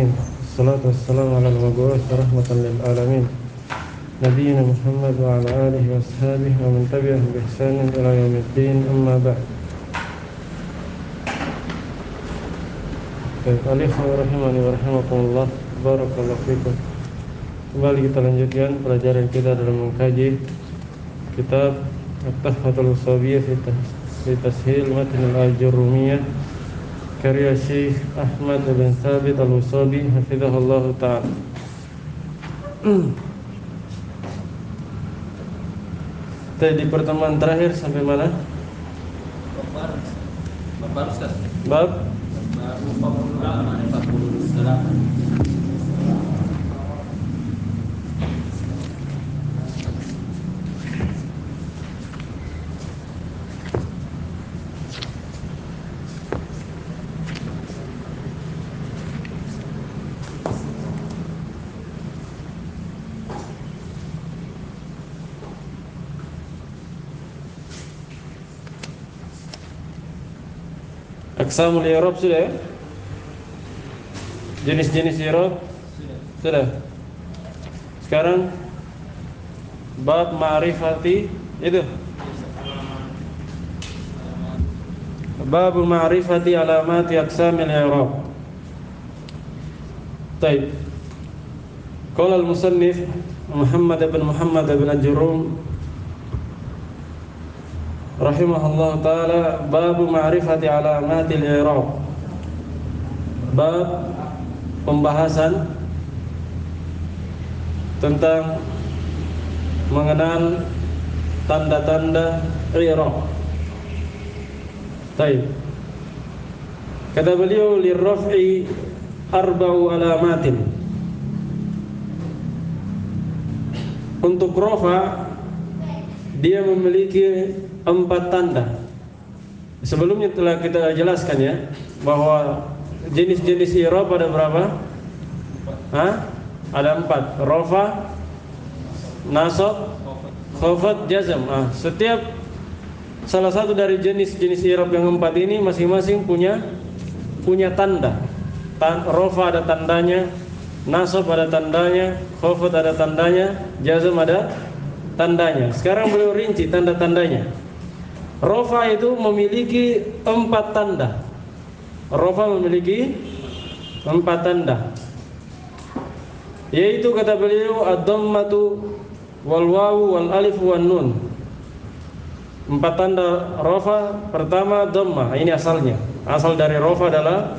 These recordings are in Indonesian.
Alamin. Assalatu wassalamu ala al-mab'uts rahmatan lil alamin. Nabiyyina Muhammad wa ala alihi wa ashabihi wa man tabi'ahum bi ihsanin ila yaumiddin. Amma ba'd. Alaikum rahimani wa rahimakumullah. Barakallahu fikum. Kembali kita lanjutkan pelajaran kita dalam mengkaji kitab At-Tuhfatul Usabiyyah fi Tashil Matn al-Ajurrumiyah karya Syekh Ahmad bin Thabit al-Usabi hafizahullah ta'ala. Di pertemuan terakhir sampai mana? Bab 48. Aqsamul i'rab sudah ya? Jenis-jenis i'rab sudah. Sekarang bab ma'rifati itu. Bab ma'rifati alamati aqsamil i'rab. Baik. Qala al-musannif Muhammad bin Ajurrum rahimahullah ta'ala, bab ma'rifati alamatil i'rab. Bab pembahasan tentang mengenal tanda-tanda i'rab. Baik. Kata beliau, lirraf'i arba'u alamatin. Untuk rafa dia memiliki 4 tanda. Sebelumnya telah kita jelaskan ya, bahwa jenis-jenis i'rab ada berapa? Ada 4. Rafa, nasab, khafad, jazm. Setiap salah satu dari jenis-jenis i'rab yang 4 ini masing-masing punya tanda. Rafa ada tandanya, nasab ada tandanya, khafad ada tandanya, jazm ada tandanya. Sekarang beliau rinci tanda-tandanya. Rafa itu memiliki 4 tanda. Rafa memiliki 4 tanda. Yaitu kata beliau ad-dhammatu wal wawu wal alif wan nun. 4 tanda rafa. Pertama dhamma, ini asalnya. Asal dari rafa adalah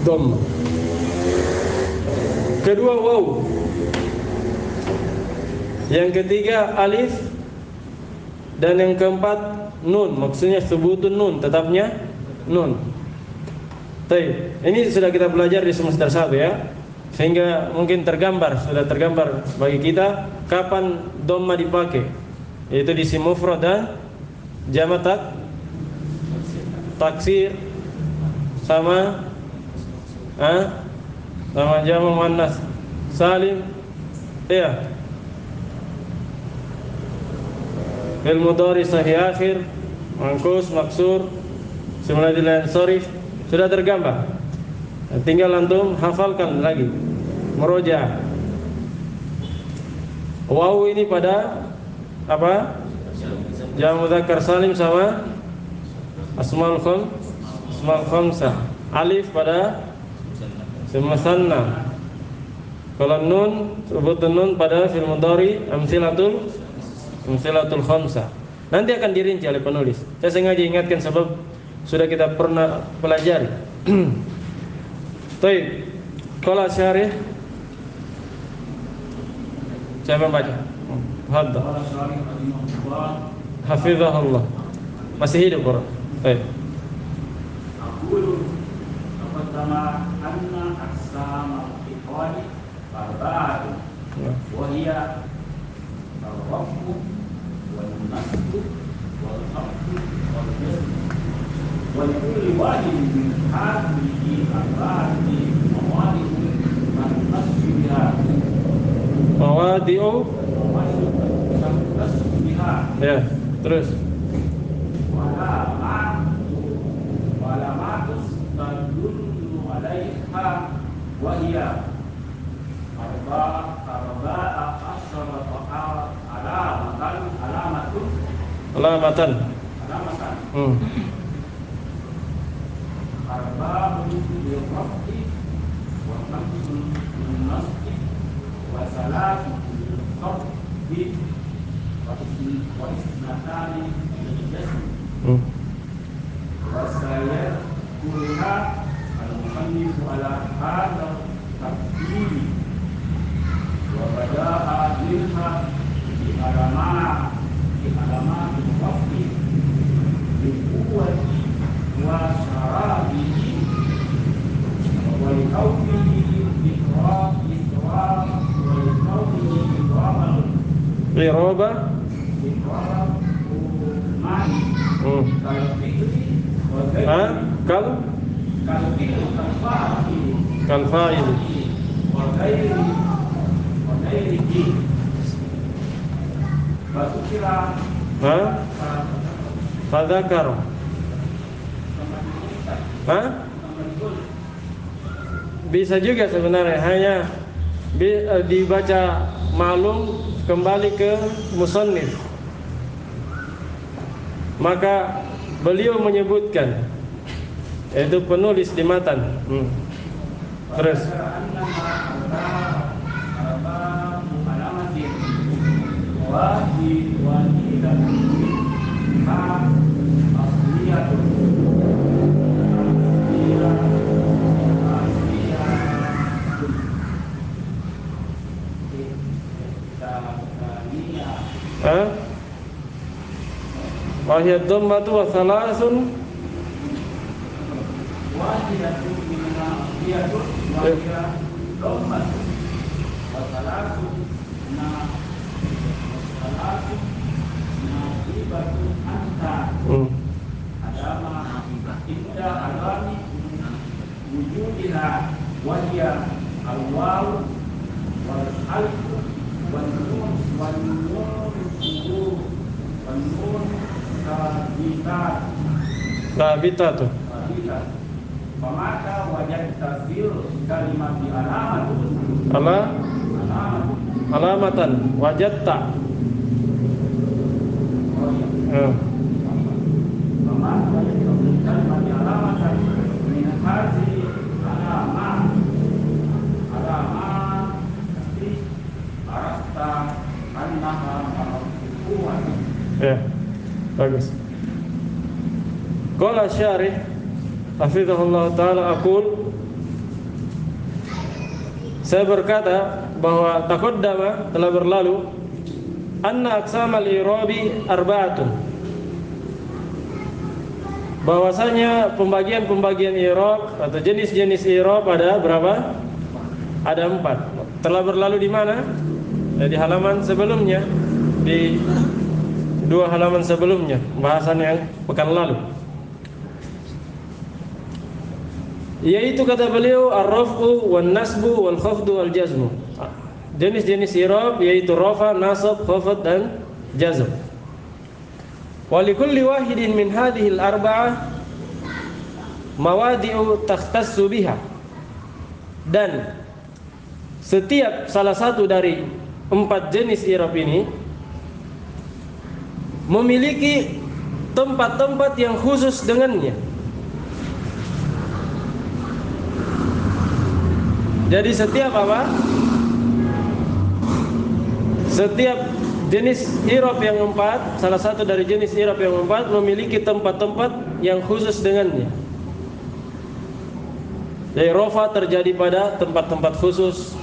dhamma. Kedua wawu. Yang ketiga alif. Dan yang keempat nun, maksudnya subutun nun, tetapnya nun. Baik, ini sudah kita belajar di semester 1 ya. Sehingga mungkin sudah tergambar bagi kita kapan dhamma dipakai. Yaitu di isim mufrad dan jamak taksir sama jamak muannas salim. Ya. Fil mudhari sahih akhir, manqus, maksur, simulasi lain sharif sudah tergambar. Tinggal antum hafalkan lagi, murojaah. Wawu ini pada apa? Jamak mudzakkar salim sama asmaul khamsah. Alif pada musanna. Kalau nun, sebutun nun pada fil mudhari amsilatul khamsah. Nanti akan dirinci oleh penulis. Saya sengaja ingatkan sebab sudah kita pernah pelajari. Baik. Qala syarih. Siapa yang baca? Hadda. Hafizahullah. Masih hidup orang. Baik. Aqulu pertama anna aqsamal iqwali arba'atun wa hiya al-rafu wal-nasbu wal-khafdu wal-jazm wa likulli wahidin min hadhihi arba'ati mawadi'un man-nasbu biha Mawadi'u. man-nasbu biha. Ya, terus. Wala ma'tus tadullu alaiha wahia arba'a asyarata alamatan. Arba'un lirraf'i wa khamsun linnasbi wa salatun lilqabdi wa isnatani liljazmi wa sayadkuruha al-musannifu ala hadha taqdiri wa bada'a minha di alamat al-raf'i bi-quwwati wa syarabihi wa li-qawmihi Iroba Kalfa'il Fadzakar. Bisa juga sebenarnya, hanya dibaca ma'lum kembali ke musannif. Maka beliau menyebutkan, yaitu penulis di matan. Terus wahiyad dhammatu wa thalathun wahidatun minna wahiyatun dhammatu wa thalathun na'ibatun anta adama inda alami wujudiha wahiyya al-waw wal alif wan nun wan nun wan nun Sabita tuh. Pemaka wajah tafsir kalimat di alamatan wajatta. Pemaka wajah tafsir kalimat di alamatan min hadhi alamat pasti arasta annaha ma'rufun. Ya. Bagus. Qala syarih hafizahullah ta'ala aqul, saya berkata bahwa taqaddama, telah berlalu, anna aqsamal i'rabi arba'atun, bahwasanya pembagian-pembagian i'rab atau jenis-jenis i'rab ada berapa? Ada 4. Telah berlalu di mana? Di halaman sebelumnya, di 2 halaman sebelumnya, bahasan yang pekan lalu. Yaitu kata beliau ar-raf'u wan nasbu wal khafdu wal jazmu. Jenis-jenis i'rab yaitu rafa, nasab, khafd dan jazm. Wa likulli wahidin min hadhihi al-arba'ah mawadi'u takhtassu biha. Dan setiap salah satu dari 4 jenis i'rab ini memiliki tempat-tempat yang khusus dengannya. Jadi setiap jenis i'rab yang 4, salah satu dari jenis i'rab yang 4 memiliki tempat-tempat yang khusus dengannya. Jadi rafa terjadi pada tempat-tempat khusus.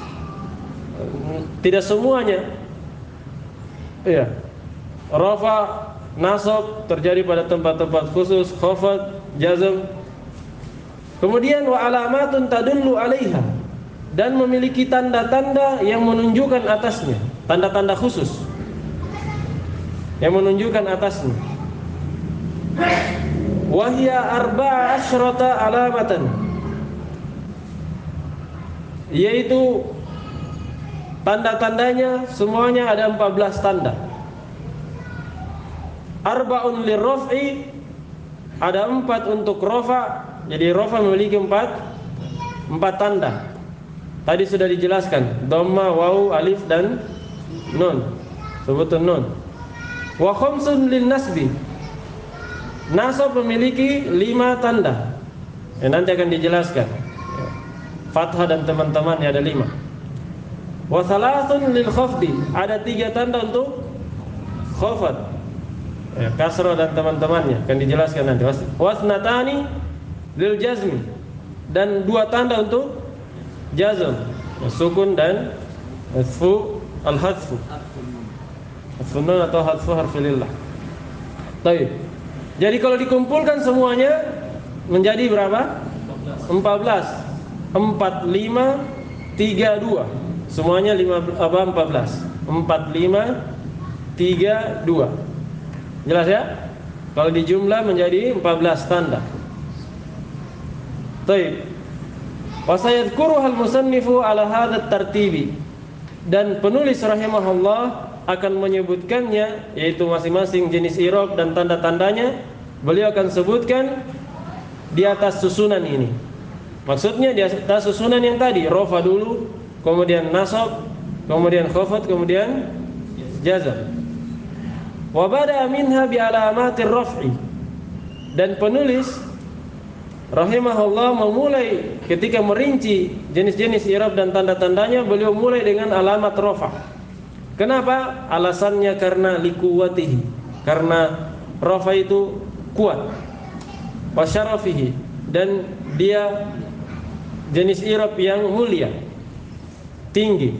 Tidak semuanya. Iya. Rafa, nasab terjadi pada tempat-tempat khusus, khafd, jazm. Kemudian wa alamatun tadullu 'alaiha, dan memiliki tanda-tanda yang menunjukkan atasnya, tanda-tanda khusus yang menunjukkan atasnya. Wa hiya arba'a asyrata alamatan, yaitu tanda-tandanya semuanya ada 14 tanda. Arba'un lirraf'i, ada 4 untuk rafa. Jadi rafa memiliki 4 tanda. Tadi sudah dijelaskan, dhamma, waw, alif dan nun. Sebutun nun. Wa khamsun lin nasbi. Nasab memiliki 5 tanda. Nanti akan dijelaskan. Fathah dan teman-temannya ada 5. Wa thalathun lil khafdi. Ada 3 tanda untuk khafad. Kasrah dan teman-temannya akan dijelaskan nanti. Wasnatani lil jazmi. Dan 2 tanda untuk jazm, sukun dan hadfu al-hadfu. Hadfun atau hadfu harfilillah. Baik. Jadi kalau dikumpulkan semuanya menjadi berapa? 14. 4, 5, 3, 2. Semuanya 14. 4, 5, 3, 2. Jelas ya? Kalau dijumlah menjadi 14 tanda. Baik. Wa sayadhkuruhal musannifu ala hadzal tartibi. Dan penulis rahimahullah akan menyebutkannya, yaitu masing-masing jenis i'rab dan tanda-tandanya. Beliau akan sebutkan di atas susunan ini. Maksudnya di atas susunan yang tadi, rafa dulu, kemudian nasab, kemudian khafad, kemudian jazm. Wa bada'a minha bi alamatir raf'i. Dan penulis rahimahullah memulai ketika merinci jenis-jenis i'rab dan tanda-tandanya, beliau mulai dengan alamat rafa. Kenapa? Alasannya karena likuwatihi, karena rafa itu kuat, wa syarafihi, dan dia jenis i'rab yang mulia, tinggi.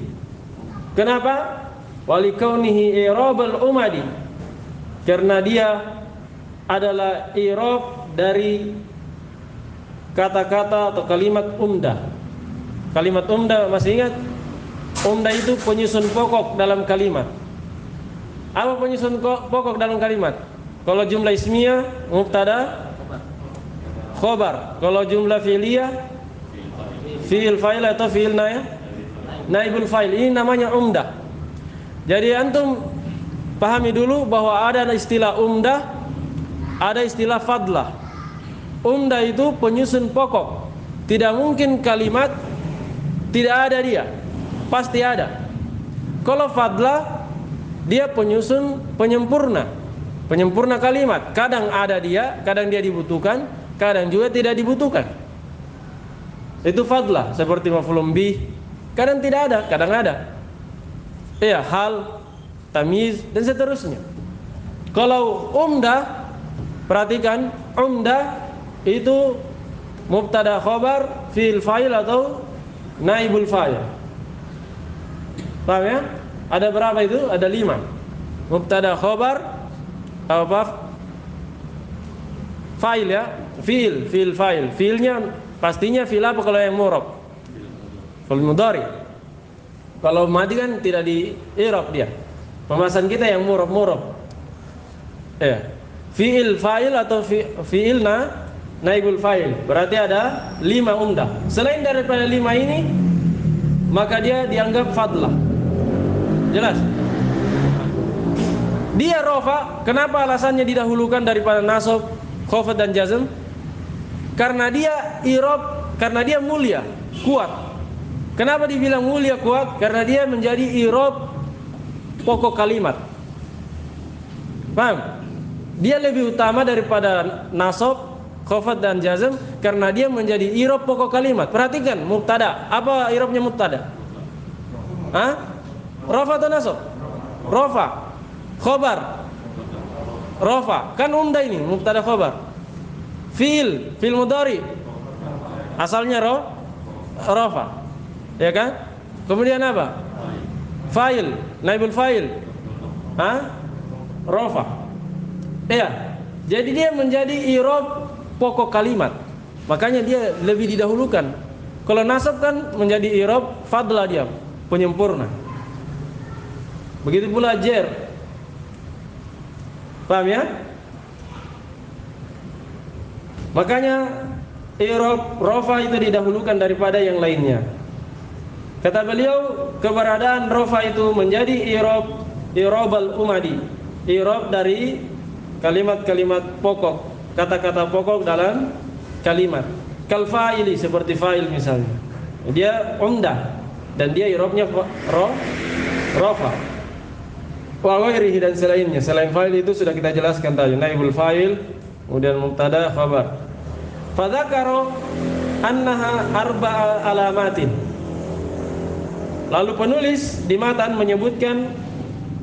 Kenapa? Walikaunihi i'rabul umadi, karena dia adalah i'rab dari kata-kata atau kalimat umdah. Kalimat umdah masih ingat? Umdah itu penyusun pokok dalam kalimat. Apa penyusun pokok dalam kalimat? Kalau jumlah ismiyah, mubtada, khobar. Kalau jumlah fi'liyah, fi'il fa'il atau fi'il naibul fa'il. Ini namanya umdah. Jadi antum pahami dulu bahwa ada istilah umdah, ada istilah fadlah. Umdah itu penyusun pokok. Tidak mungkin kalimat tidak ada dia. Pasti ada. Kalau fadlah, dia penyusun penyempurna. Penyempurna kalimat. Kadang ada dia, kadang dia dibutuhkan, kadang juga tidak dibutuhkan. Itu fadlah. Seperti maf'ulun bih. Kadang tidak ada, kadang ada. Iya, hal, tamyiz, dan seterusnya. Kalau umdah, perhatikan, umdah itu mubtada khabar, fi'il fa'il atau naibul fa'il. Paham ya? Ada berapa itu? Ada 5. Mubtada khabar, apa? Fa'il ya, fi'il fa'il. Fi'ilnya pastinya fi'il apa kalau yang mu'rab? Fi'il mudhari. Kalau madi kan tidak di i'rab dia. Pembahasan kita yang mu'rab. Ya. Fi'il fa'il atau fi'il naibul fa'il. Berarti ada 5 umdah. Selain daripada 5 ini, maka dia dianggap fadlah. Jelas? Dia rafa, kenapa alasannya didahulukan daripada nasab, khafad dan jazm? Karena dia i'rab, karena dia mulia, kuat. Kenapa dibilang mulia, kuat? Karena dia menjadi i'rab pokok kalimat. Paham? Dia lebih utama daripada nasab, khafad dan jazm karena dia menjadi i'rab pokok kalimat. Perhatikan mubtada. Apa i'rabnya mubtada? Hah? Rafa atau nasab? Rafa. Khabar. Rafa. Kan umdah ini mubtada khabar. Fi'il mudhari. Asalnya rafa. Ya kan? Kemudian apa? Fa'il, naibul fa'il. Rafa. Ya. Jadi dia menjadi i'rab pokok kalimat. Makanya dia lebih didahulukan. Kalau nasab kan menjadi i'rab fadlah dia, penyempurna. Begitu pula jar. Paham ya? Makanya i'rab rafa itu didahulukan daripada yang lainnya. Kata beliau, keberadaan rafa itu menjadi i'rabul umadi. I'rab dari kalimat-kalimat pokok, kata-kata pokok dalam kalimat. Kal fa'ili, seperti fa'il misalnya. Dia umdah dan dia i'rabnya rafa. Wa ghairihi dan selainnya. Selain fa'il itu sudah kita jelaskan tadi, naibul fa'il, kemudian mubtada, khabar. Fa dzakara annaha arba'a alamatin. Lalu penulis di matan menyebutkan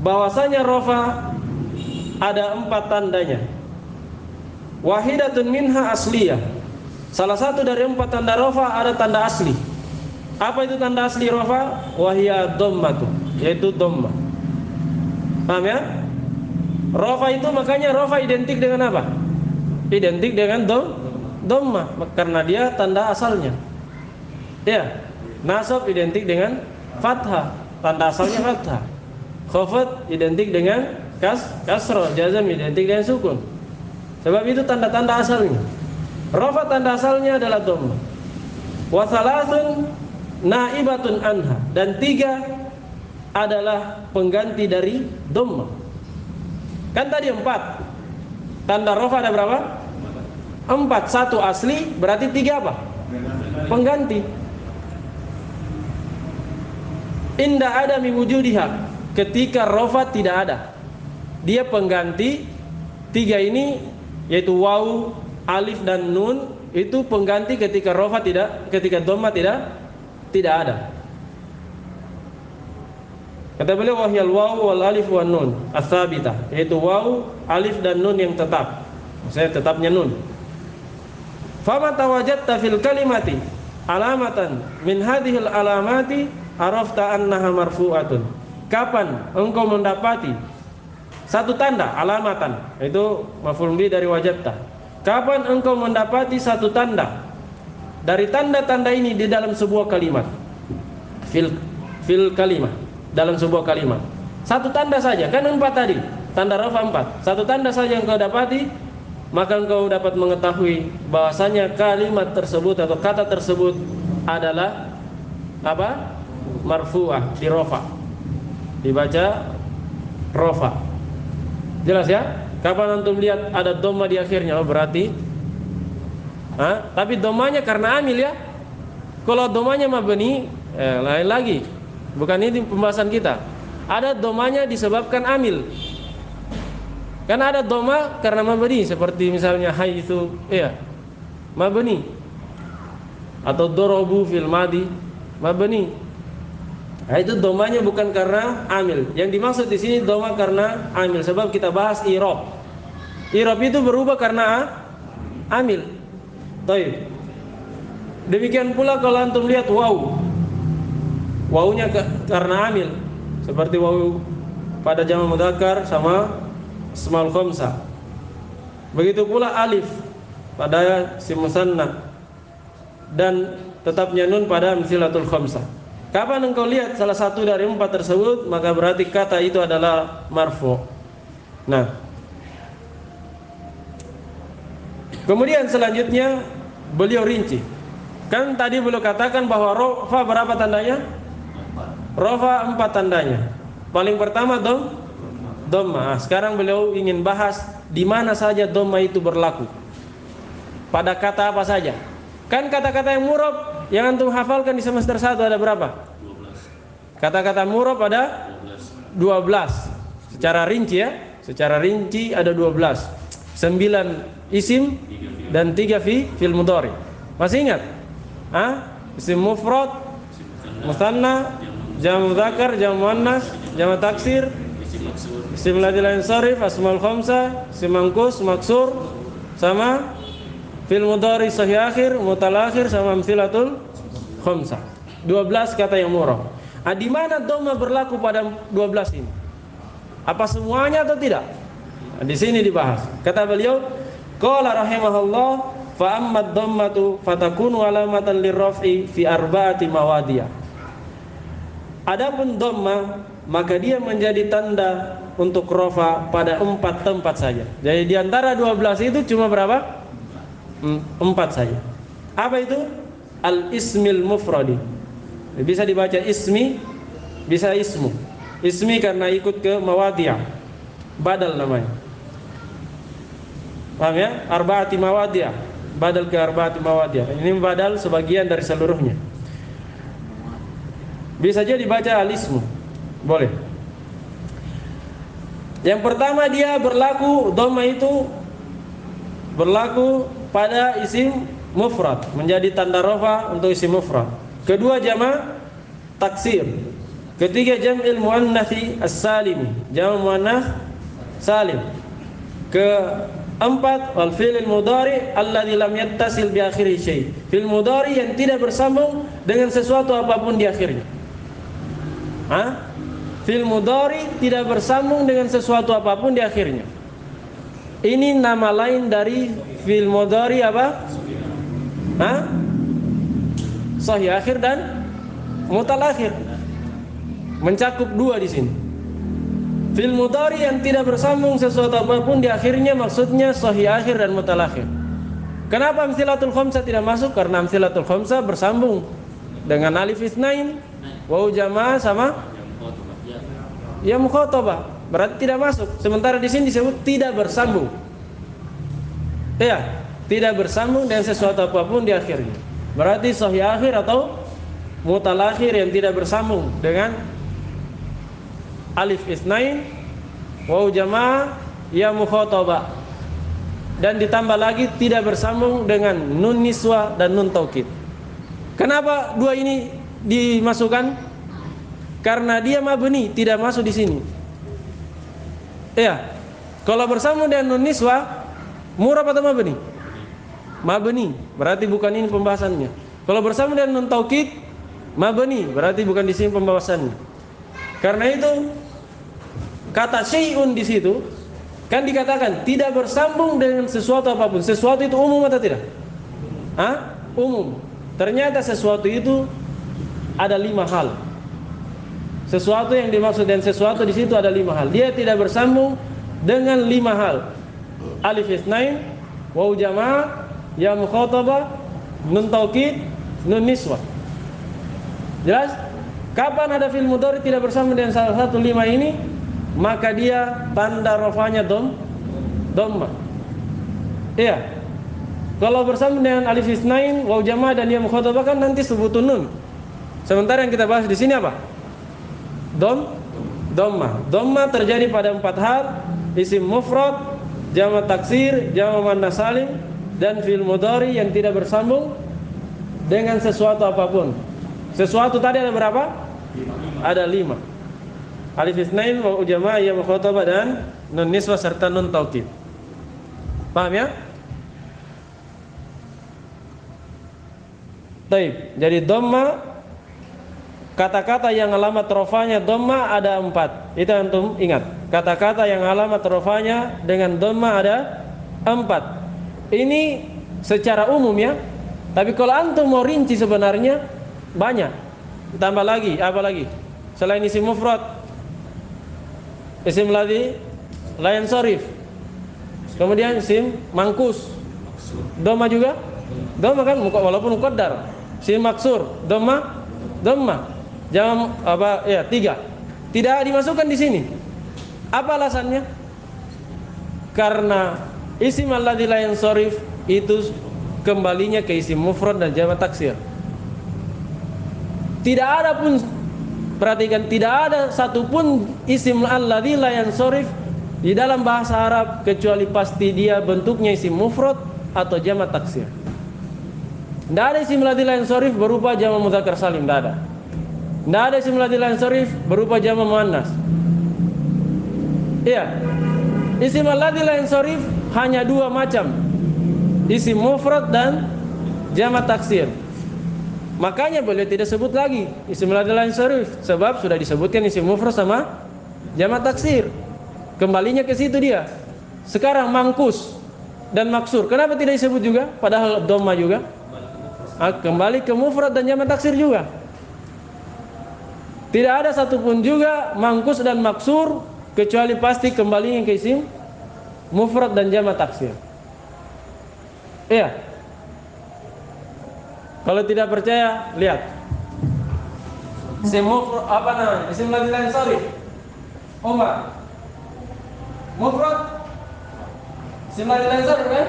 bahwasanya rafa ada 4 tandanya. Wahidatun minha asliyah. Salah satu dari 4 tanda rafa ada tanda asli. Apa itu tanda asli rafa? Wahia dhammatu, yaitu dhamma. Paham ya? Rafa itu makanya rafa identik dengan apa? Identik dengan dhamma karena dia tanda asalnya. Ya. Nasab identik dengan fathah, tanda asalnya fathah. Khafad identik dengan kasrah, jazm identik dengan sukun. Sebab itu tanda-tanda asalnya. Rafa tanda asalnya adalah dhamma. Wa thalathun naibatun anha, dan 3 adalah pengganti dari dhamma. Kan tadi 4. Tanda rafa ada berapa? 4. 1 asli, berarti 3 apa? Pengganti. Inda adami wujudiha, ketika rafa tidak ada, dia pengganti. 3 ini yaitu waw, alif dan nun, itu pengganti ketika rafa tidak, ketika dhamma tidak ada. Kata beliau wahyal waw wal alif wan nun ats-tsabitah, yaitu waw, alif dan nun yang tetap. Maksudnya tetapnya nun. Fama tawajadta fil kalimati alamatan min hadhil alamati arafta annaha marfu'atun. Kapan engkau mendapati satu tanda, alamatan, itu maf'ul bi dari wajadta. Kapan engkau mendapati satu tanda dari tanda-tanda ini di dalam sebuah kalimat? Fil kalimah, dalam sebuah kalimat. Satu tanda saja, kan 4 tadi. Tanda rafa 4. Satu tanda saja engkau dapati, maka engkau dapat mengetahui bahwasanya kalimat tersebut atau kata tersebut adalah apa? Marfu'ah, di rafa. Dibaca rafa. Jelas ya? Kapan antum lihat ada dhamma di akhirnya, oh berarti tapi dhammanya karena amil ya. Kalau dhammanya mabni, lain lagi. Bukan ini pembahasan kita. Ada dhammanya disebabkan amil. Kan ada dhamma karena mabni, seperti misalnya haitsu, ya. Mabni. Atau darabu fil madi, mabni. Nah, itu dhammanya bukan karena amil. Yang dimaksud di sini dhamma karena amil, sebab kita bahas i'rab. I'rab itu berubah karena amil. Baik. Demikian pula kalau antum lihat waw. Wawnya karena amil, seperti waw pada jamak mudzakkar sama ismul khamsah. Begitu pula alif pada isim musanna dan tetapnya nun pada amsilatul khamsah. Kapan engkau lihat salah satu dari 4 tersebut, maka berarti kata itu adalah marfu'. Nah, kemudian selanjutnya beliau rinci. Kan tadi beliau katakan bahwa rafa berapa tandanya? Rafa 4 tandanya. Paling pertama dhamma. Sekarang beliau ingin bahas di mana saja dhamma itu berlaku. Pada kata apa saja? Kan kata-kata yang murab yang antum hafalkan di semester 1 ada berapa? 12. Kata-kata murab ada 12. Secara rinci ya. Secara rinci ada 12. 9 isim dan 3 fil mudhari. Masih ingat? Isim mufrad, musanna, jamak muzakkar, jamak muannas, jamak taksir, isim ladil insharif, asmaul khamsah, isim manqus, maksur, sama fil mudhari sahih akhir, mutal akhir, sama amsilatul khamsah. 12 kata yang murab. Di mana dhamma berlaku pada 12 ini? Apa semuanya atau tidak? Di sini dibahas. Kata beliau, qala rahimahullah, fa amma dhammatu fatakunu alamatan lirraf'i fi arba'ati mawadiyah. Adapun dhamma, maka dia menjadi tanda untuk rafa pada 4 tempat saja. Jadi di antara 12 itu cuma berapa? 4 saja. Apa itu? Al-ismil mufradi. Bisa dibaca ismi, bisa ismu. Ismi karena ikut ke mawadiyah, badal namanya. Paham ya? Arba'ati mawadiyah, badal ke arba'ati mawadiyah. Ini badal sebagian dari seluruhnya. Bisa jadi dibaca al-ismu. Boleh. Yang pertama dia berlaku dhamma itu berlaku pada isim mufrad, menjadi tanda rafa untuk isim mufrad. Kedua jama' taksir. Ketiga jam'il muannatsi as-salim, jama' muannats salim. Keempat wal fi'il mudhari alladzi lam yattasil bi akhirih syai'. Fi'il mudhari yang tidak bersambung dengan sesuatu apapun di akhirnya. Fi'il mudhari tidak bersambung dengan sesuatu apapun di akhirnya. Ini nama lain dari fi'il mudhari apa? Sahih akhir dan mutalakhir. Mencakup dua di sini. Fi'il mudhari yang tidak bersambung sesuatu apapun di akhirnya maksudnya sahih akhir dan mutalakhir. Kenapa amsilatul khamsah tidak masuk? Karena amsilatul khamsah bersambung dengan alif itsnain, waw jamaah sama ya mukhatabah. Berarti tidak masuk. Sementara di sini disebut tidak bersambung. Ya, tidak bersambung dengan sesuatu apapun di akhirnya. Berarti sahih akhir atau mutalakhir yang tidak bersambung dengan alif itsnain, waw jamaah, ya mukhatabah. Dan ditambah lagi tidak bersambung dengan nun niswah dan nun taukid. Kenapa dua ini dimasukkan? Karena dia mabni, tidak masuk di sini. Ya. Kalau bersambung dengan nun niswah, murab atau mabni? Mabni, berarti bukan ini pembahasannya. Kalau bersambung dengan nun taukid, mabni, berarti bukan di sini pembahasannya. Karena itu kata syai'un di situ kan dikatakan tidak bersambung dengan sesuatu apapun. Sesuatu itu umum atau tidak? Umum. Ternyata sesuatu itu ada 5 hal. Sesuatu yang dimaksud dan sesuatu di situ ada 5 hal. Dia tidak bersambung dengan 5 hal. Alif itsnain, waw jamaah, ya mukhatabah, nun taukid, nun niswah. Jelas? Kapan ada fi'il mudhari tidak bersambung dengan salah satu 5 ini, maka dia tanda rafanya dhamma. Iya. Kalau bersambung dengan alif itsnain, waw jamaah dan ya mukhatabah kan nanti sebutun nun. Sementara yang kita bahas di sini apa? Dhamma. Dhamma terjadi pada 4 hal: isim mufrad, jama' taksir, jama' muannats salim, dan fi'il mudhari yang tidak bersambung dengan sesuatu apapun. Sesuatu tadi ada berapa? Ada 5. Alif itsnain, waw jamaah, ya mukhatabah dan nun niswah serta nun taukid. Paham ya? Baik, jadi dhamma, kata-kata yang alamat rafanya dhamma ada 4. Itu antum ingat. Kata-kata yang alamat rafanya dengan dhamma ada 4. Ini secara umum ya. Tapi kalau antum mau rinci sebenarnya banyak. Tambah lagi, apa lagi? Selain isim mufrad, isim ladzi la yansharif. Kemudian isim mangkus. Dhamma juga? Dhamma kan walaupun muqaddar. Isim maksur, dhamma. Jangan apa ya 3. Tidak dimasukkan di sini. Apa alasannya? Karena isim alladzi la yansharif itu kembalinya ke isim mufrad dan jama' taksir. Tidak ada pun, perhatikan, tidak ada satupun isim alladzi la yansharif di dalam bahasa Arab kecuali pasti dia bentuknya isim mufrad atau jama' taksir. Tidak ada isim alladzi la yansharif berupa jama' mudzakkar salim, tidak ada. Tidak ada isim ladzi la yansharif berupa jama' muannas. Iya. Isim ladzi la yansharif hanya 2 macam. Isim mufrad dan jama' taksir. Makanya boleh tidak sebut lagi isim ladzi la yansharif sebab sudah disebutkan isim mufrad sama jama' taksir. Kembalinya ke situ dia. Sekarang mangkus dan maksur. Kenapa tidak disebut juga padahal dhamma juga? Kembali ke mufrad dan jama' taksir juga. Tidak ada satupun juga mangkus dan maksur kecuali pasti kembalinya ke isim mufrad dan jama' taksir. Iya. Kalau tidak percaya, lihat. Isim mufrad apa namanya? Isim ladzi la yansharif. Umar. Mufrad. Isim ladzi la yansharif kan?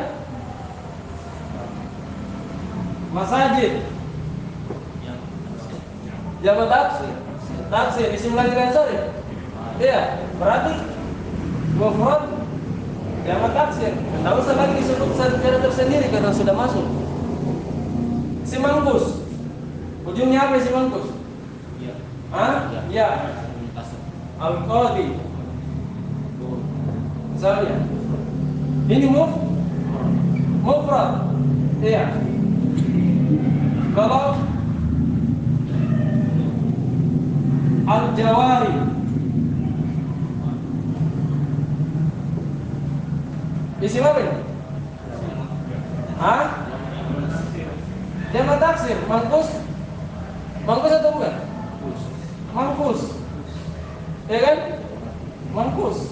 Masajid. jamak taksir. Taksir isim lagi dan sorry. Iya, berarti mufrad jamak taksir. Tidak usah lagi disebut secara tersendiri karena sudah masuk. Isim mangkus. Ujungnya apa isim mangkus? Ya. Hah? Ya. Al-Qadi. Misalnya. Ini mufrad. Iya. Kalau Al-Jawari isim apa ini? Hah? Jamak taksir, mangkus. Mangkus atau bukan? Mangkus. Ya kan? Mangkus.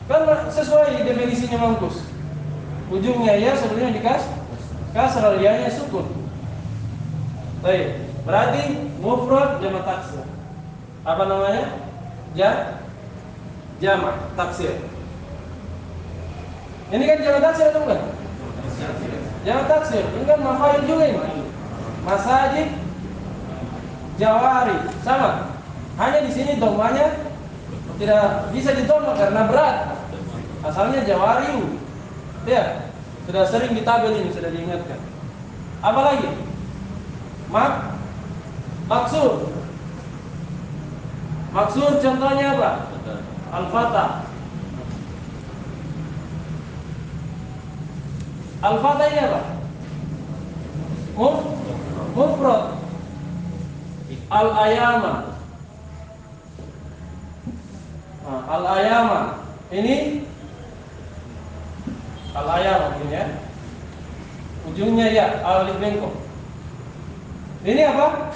Kan sesuai definisinya mangkus. Ujungnya ya, sebelumnya kasrah, ya-nya sukun. Baik. Berarti mufrad jamak taksir. Apa namanya? Jamak taksir. Ini kan jamak taksir atau bukan? Jamak taksir. Ini kan mafail juga ini. Masajid, jawari, sama. Hanya di sini domanya tidak bisa ditolak karena berat. Asalnya jawariu. Ya, sudah sering ditabel ini, sudah diingatkan. Apa lagi? Maksur. Maksur contohnya apa? Al-Fatah. Al-Fatah ini apa? Mufrad. Al-Ayama. Al-Ayama. Ini Al-Ayama ini ya. Ujungnya ya, alif bengkok. Ini apa?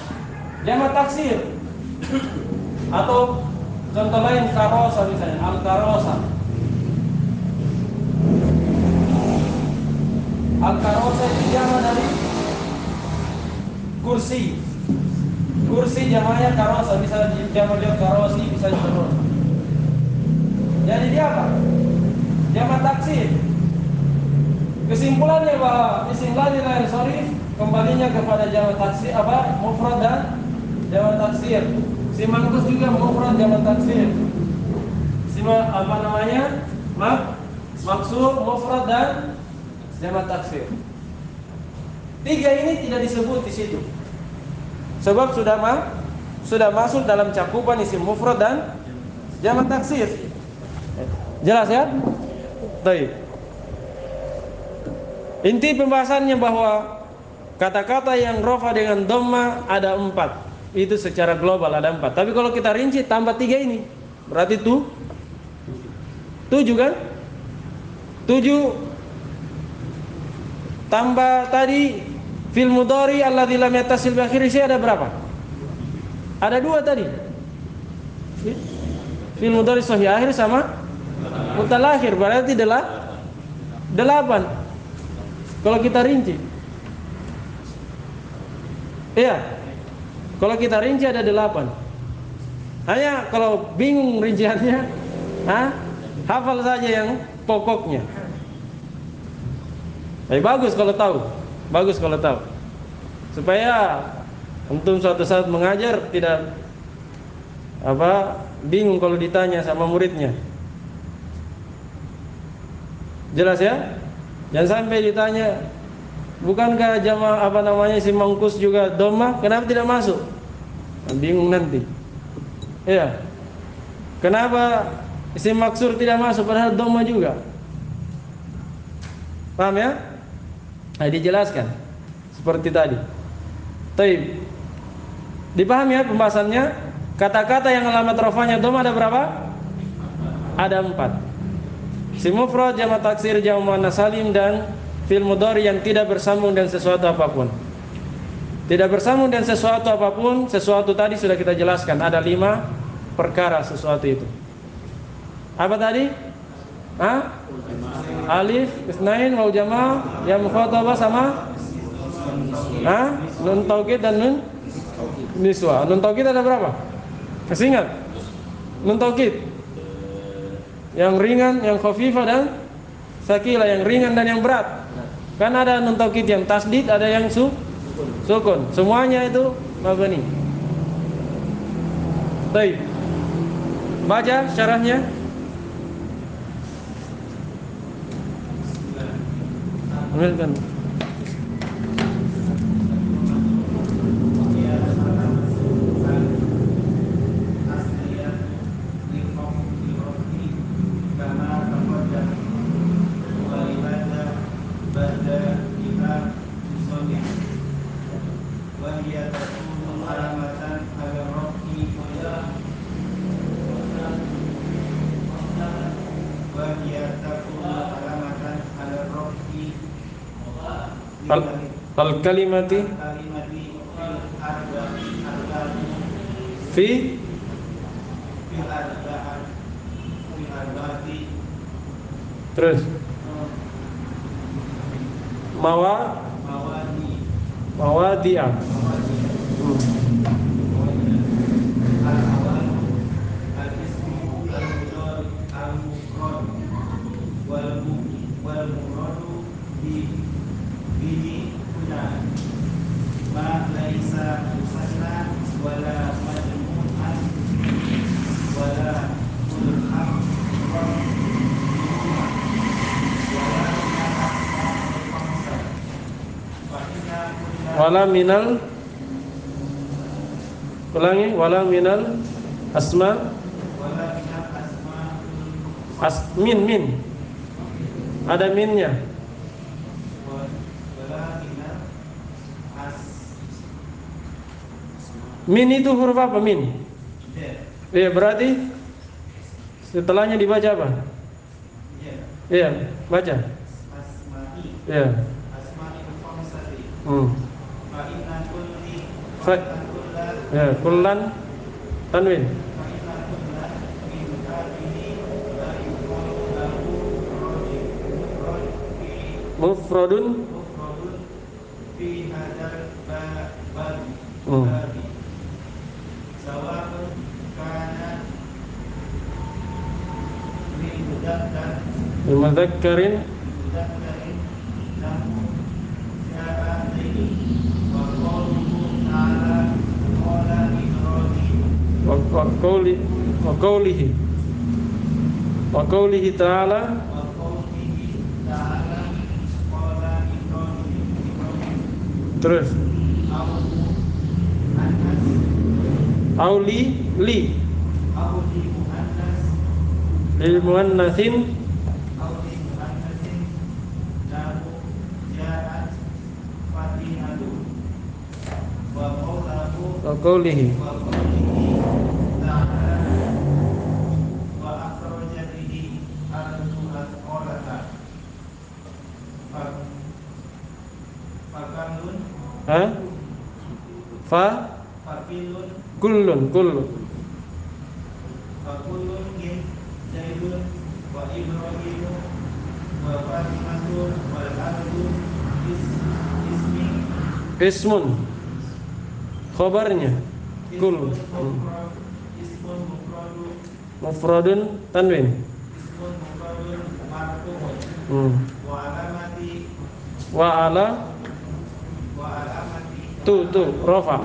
Jamak taksir. Atau contoh lain karosa misalnya, al-karosa. Al-karosa itu jamak dari kursi. Kursi jamaknya karosa, bisa jamak dia karosi, bisa jamak. Jadi dia apa? Jamak taksir. Kesimpulannya bahwa isim ladzi la yansharif kembalinya kepada jamak taksir apa? Mufrad dan jamak taksir. Si mangkus juga mufrad jamak taksir. Apa namanya? Maksur, mufrad dan jamak taksir. Tiga ini tidak disebut di situ. Sebab sudah masuk dalam cakupan isim mufrad dan jamak taksir. Jelas ya? Baik. Inti pembahasannya bahwa kata-kata yang rofa dengan dhamma ada 4. Itu secara global ada 4. Tapi kalau kita rinci tambah 3 ini, berarti 7 kan? 7 tambah tadi fil mudhari alladzi lam yattasil bi akhirih ada berapa? Ada 2 tadi. Fil mudhari sahih akhir sama mutalakhir berarti 8. Kalau kita rinci, iya. Kalau kita rinci ada 8. Hanya kalau bingung rinciannya, hafal saja yang pokoknya. Bagus kalau tahu. Bagus kalau tahu. Supaya antum suatu saat mengajar tidak bingung kalau ditanya sama muridnya. Jelas ya? Jangan sampai ditanya, bukankah jamak isim mangkus juga dhamma? Kenapa tidak masuk? Bingung nanti. Iya. Kenapa isim maksur tidak masuk padahal dhamma juga? Paham ya? Nah, dijelaskan seperti tadi. Taib. Dipahami ya pembahasannya? Kata-kata yang alamat rafanya dhamma ada berapa? Ada 4. Isim mufrad, jamak taksir, jamak muannats salim dan fil mudhari yang tidak bersambung dengan sesuatu apapun. Tidak bersambung dengan sesuatu apapun, sesuatu tadi sudah kita jelaskan ada 5 perkara sesuatu itu. Apa tadi? Alif, isnain, waw jama', ya mukhatabah sama nun taukid dan nun niswa. Nun taukid ada berapa? Masih ingat? Nun taukid yang ringan, yang khafifah dan sakila, yang ringan dan yang berat. Kan ada nun taukid yang tasdid, ada yang sukun. Semuanya itu mabni. Baik. Baca syarahnya. Ambilkan. Al-kalimati fi terus mawadi'ah. Wala minal, ulangi, wala minal asma, min ada minnya. Min itu huruf apa min? Iya, berarti setelahnya dibaca apa? Iya, baca. Iya. Ya, kullan tanwin. Mufradun fi hadzal babi. Sawa'un kana limudakkarin wa qawlihi ta'ala terus auli lil muannatsin wa qawlihi kullun fakullun min zaidun wa ibrahimu wa fatimatun wal ardu ismun khabarnya kull ismun mufradun tanwin ismun mufradun marfu'un wa alamati tu rafa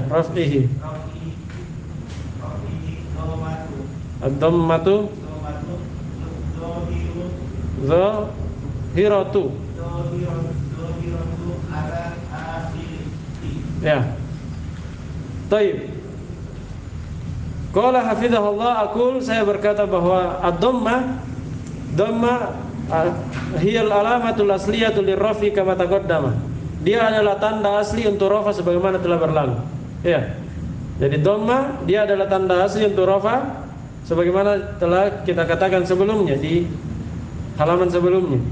raf'ihi ad-dhammatu zahiratu ya. Baik. Qala hafizahullah, aqul, saya berkata bahwa ad-dhamma hiyal alamatul asliyatu lirrafi kama taqaddama. Dia adalah tanda asli untuk rafa sebagaimana telah berlalu. Ya. Jadi dhamma dia adalah tanda asli untuk rafa sebagaimana telah kita katakan sebelumnya di halaman sebelumnya.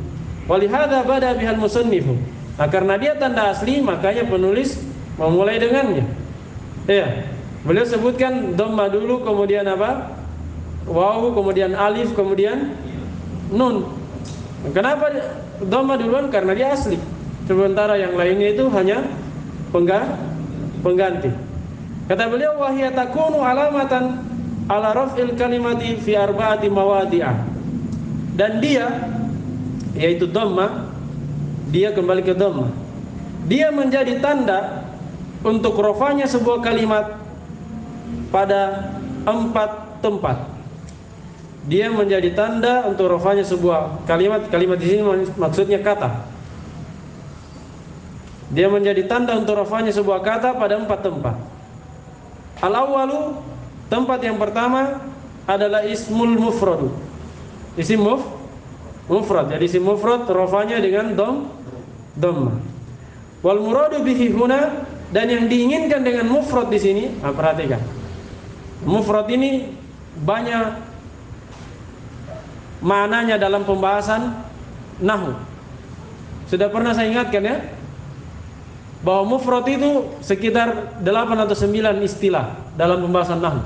Walihada bada bihal musannifu. Nah, karena dia tanda asli makanya penulis memulai dengannya. Ya. Beliau sebutkan dhamma dulu, kemudian apa? Waw, kemudian alif, kemudian nun. Kenapa dhamma duluan? Karena dia asli. Sementara yang lainnya itu hanya pengganti. Kata beliau, wahya takunu alamatan ala raf'il kalimati fi arba'ati mawadi'ah. Dan dia, yaitu dhamma, dia kembali ke dhammah. Dia menjadi tanda untuk rofanya sebuah kalimat pada 4 tempat. Dia menjadi tanda untuk rofanya sebuah kalimat. Kalimat di sini maksudnya kata. Dia menjadi tanda untuk rafanya sebuah kata pada 4 tempat. Al-awwalu, tempat yang pertama adalah ismul mufradu. Isim mufrad. Jadi isim mufrad rafanya dengan dhammah. Wal muradu bihi huna, dan yang diinginkan dengan mufrad di sini, perhatikan. Mufrad ini banyak maknanya dalam pembahasan nahwu. Sudah pernah saya ingatkan ya, bahwa mufrad itu sekitar 8 atau 9 istilah dalam pembahasan nahwu.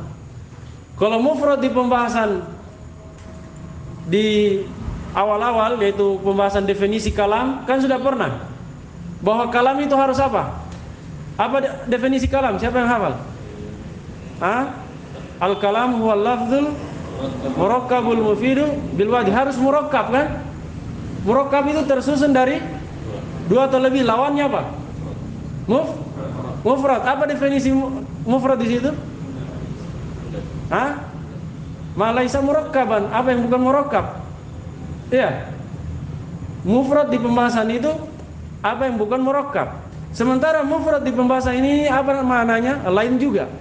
Kalau mufrad di pembahasan di awal-awal, yaitu pembahasan definisi kalam, kan sudah pernah bahwa kalam itu harus apa? Apa definisi kalam? Siapa yang hafal? Al-kalam huwal lafzul murakkabul mufidu bil wajh. Harus murakkab kan? Murakkab itu tersusun dari 2 atau lebih. Lawannya apa? Mufrad. Apa definisi mufrad di situ? Ma laisa murakkaban. Apa yang bukan murakkab? Iya. Mufrad di pembahasan itu apa yang bukan murakkab. Sementara mufrad di pembahasan ini apa maknanya? Lain juga.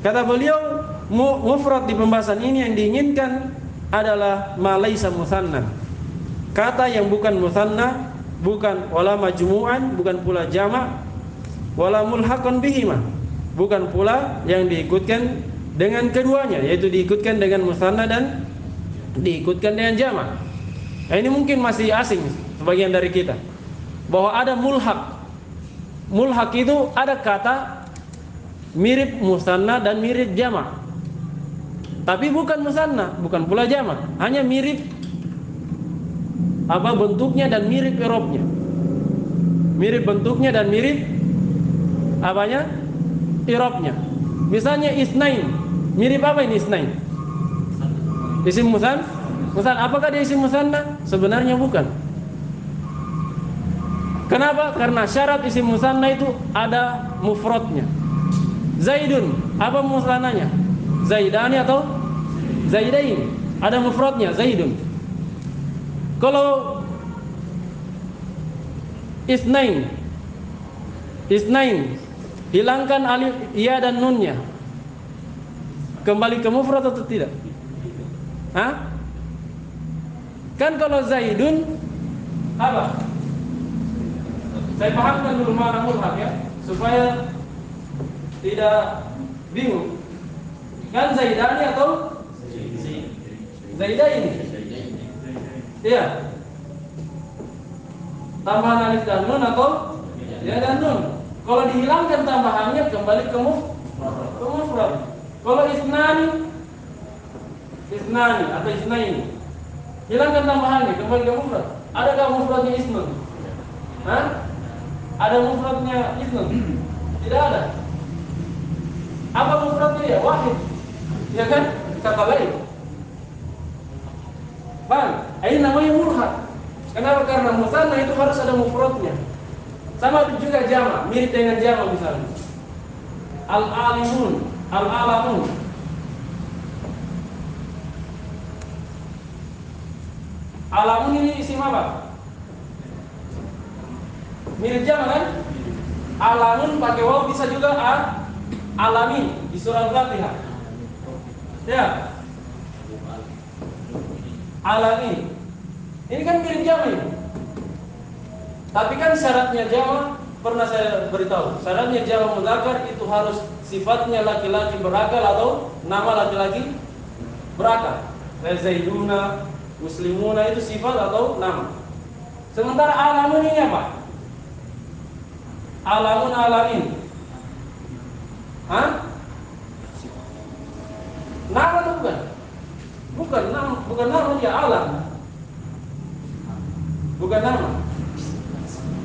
Kata beliau, mufrad di pembahasan ini yang diinginkan adalah ma laisa mutsanna. Kata yang bukan mutsanna, bukan wala majmu'an, bukan pula jamak, wala mulhaqan bihima, bukan pula yang diikutkan dengan keduanya, yaitu diikutkan dengan mutsanna dan diikutkan dengan jamak. Nah, ini mungkin masih asing sebagian dari kita, bahwa ada mulhaq. Mulhaq itu ada kata mirip mutsanna dan mirip jamak, tapi bukan mutsanna, bukan pula jamak, hanya mirip apa bentuknya dan mirip i'rabnya. Mirip bentuknya dan mirip apanya? I'rabnya. Misalnya isnain. Mirip apa ini isnain? Isim musanna. Apakah dia isim musanna? Sebenarnya bukan. Kenapa? Karena syarat isim musanna itu ada mufradnya. Zaidun, apa musannanya? Zaidani atau zaidain? Ada mufradnya, zaidun. Kalau isnain, hilangkan alif ya dan nunnya, kembali ke mufrad atau tidak? Kan kalau zaidun apa? Saya pahamkan dulu makna mulhaq ya, supaya tidak bingung. Kan zaidani atau zaidaini? Iya. Tambahan alif dan nun atau ya dan nun. Kalau dihilangkan tambahannya kembali ke mufrad. Kalau isnani atau isnaini, hilangkan tambahannya kembali ke mufrad. Adakah mufradnya isnun? Ada mufradnya isnun? Tidak ada. Apa mufradnya ya? Wahid. Ya kan? Kata lain. Bang, ini namanya mulhaq. Kenapa? Karena mutsanna itu harus ada mufradnya. Sama juga jamak, mirip dengan jamak misalnya. Al-alimun, al-alamun. Alamun ini isim apa? Mirip jamak kan? Alamun pakai waw, bisa juga alamin di surah Al-Fatihah. Ya. Alamin. Ini kan mirip jamak ini. Tapi kan syaratnya jamak pernah saya beritahu. Syaratnya jamak mudzakkar itu harus sifatnya laki-laki berakal atau nama laki-laki berakal. Zaiduna, muslimuna itu sifat atau nama. Sementara alamun ini apa? Alamun, alamin. Nama atau bukan? Bukan nama dia, alam. Bukan nama.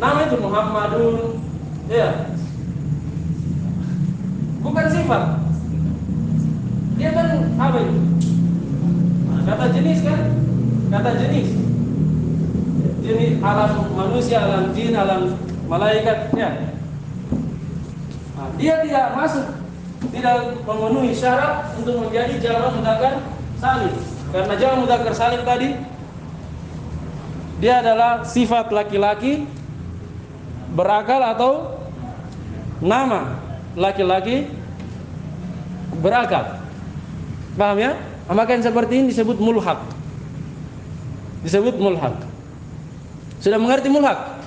Nama itu Muhammadun, ya. Bukan sifat. Dia kan apa itu? Kata jenis kan? Kata jenis. jenis alam manusia, alam jin, alam malaikat, ya. Nah, dia tidak masuk, tidak memenuhi syarat untuk menjadi jamak mudzakkar salim. Karena jamak mudzakkar salim tadi dia adalah sifat laki-laki berakal atau nama laki-laki berakal. Paham ya? Maka yang seperti ini disebut mulhaq. Disebut mulhaq. Sudah mengerti mulhaq?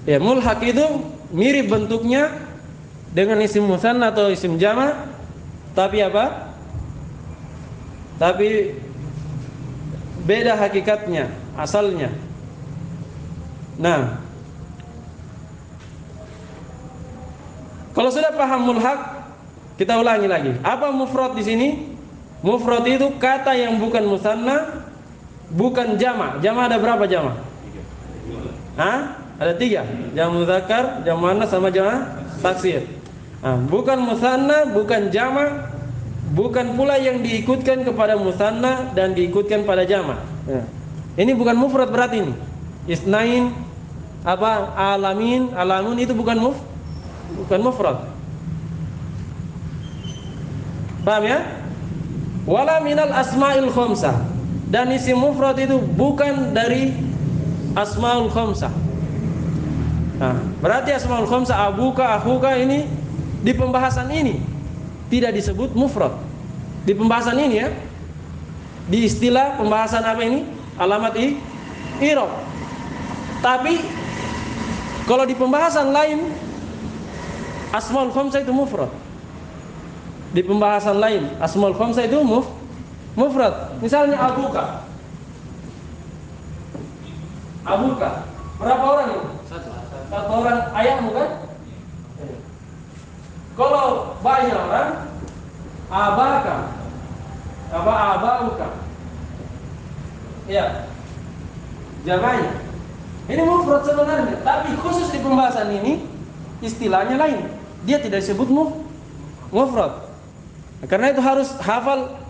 Ya, mulhaq itu mirip bentuknya dengan isim musanna atau isim jama', tapi apa? Tapi beda hakikatnya, asalnya. Nah, kalau sudah paham mulhaq, kita ulangi lagi. Apa mufrad di sini? Mufrad itu kata yang bukan musanna, bukan jama'. Jama' ada berapa jama'? Hah? Ada 3. Jama' mudzakkar, jama' muannas sama jama' taksir. Nah, bukan musanna, bukan jama', bukan pula yang diikutkan kepada musanna dan diikutkan pada jama'. Ya. Ini bukan mufrad berarti ini. Isnain, apa, alamin, alamun itu bukan mufrad. Paham ya? Wala minal asma'il khamsah. Dan isim mufrad itu bukan dari asmaul khamsah. Nah, berarti asmaul khamsah, abuka, akhuka, ini di pembahasan ini tidak disebut mufrad. Di pembahasan ini ya. Di istilah pembahasan apa ini? Alamat i'rab. Tapi kalau di pembahasan lain asmaul khamsah itu mufrad. Di pembahasan lain asmaul khamsah itu mufrad. Misalnya abuka. Abuka. Berapa orang ini? Satu orang, ayahmu kan? Kalau banyak orang, abaka. Apa abauka? Ya. Jamanya. Ini mufrad sebenarnya, tapi khusus di pembahasan ini istilahnya lain. Dia tidak disebut mufrad. Karena itu harus hafal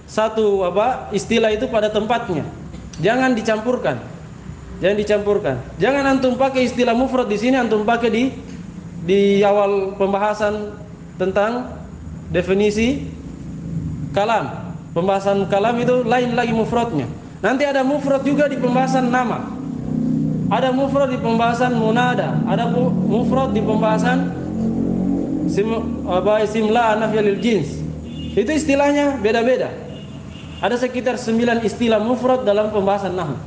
satu istilah itu pada tempatnya. Jangan dicampurkan. Jangan antum pakai istilah mufrad di sini, antum pakai di awal pembahasan tentang definisi kalam. Pembahasan kalam itu lain lagi mufradnya. Nanti ada mufrad juga di pembahasan nama. Ada mufrad di pembahasan munada, ada mufrad di pembahasan isim la nafiyah lil jins. Itu istilahnya beda-beda. Ada sekitar 9 istilah mufrad dalam pembahasan nahwu.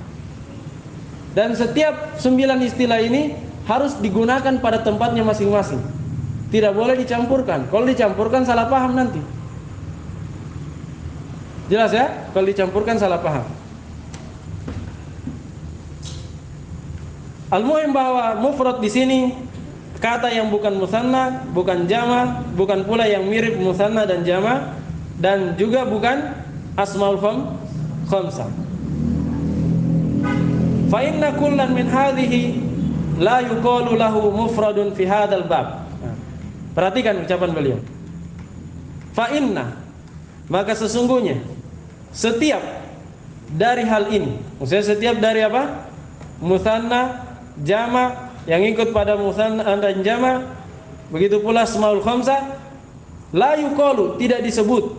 Dan setiap 9 istilah ini harus digunakan pada tempatnya masing-masing. Tidak boleh dicampurkan. Kalau dicampurkan salah paham nanti. Jelas ya? Kalau dicampurkan salah paham. Al-muhim bahwa mufrad di sini kata yang bukan musanna, bukan jama', bukan pula yang mirip musanna dan jama', dan juga bukan asmaul khamsah. Fa inna kullan min hadhihi la yuqalu lahu mufradun fi hadzal bab. Perhatikan ucapan beliau. Fa inna, maka sesungguhnya setiap dari hal ini, maksudnya setiap dari apa? Musanna, jama', yang ikut pada musanna dan jama', begitu pula asmaul khamsah, la yuqalu, tidak disebut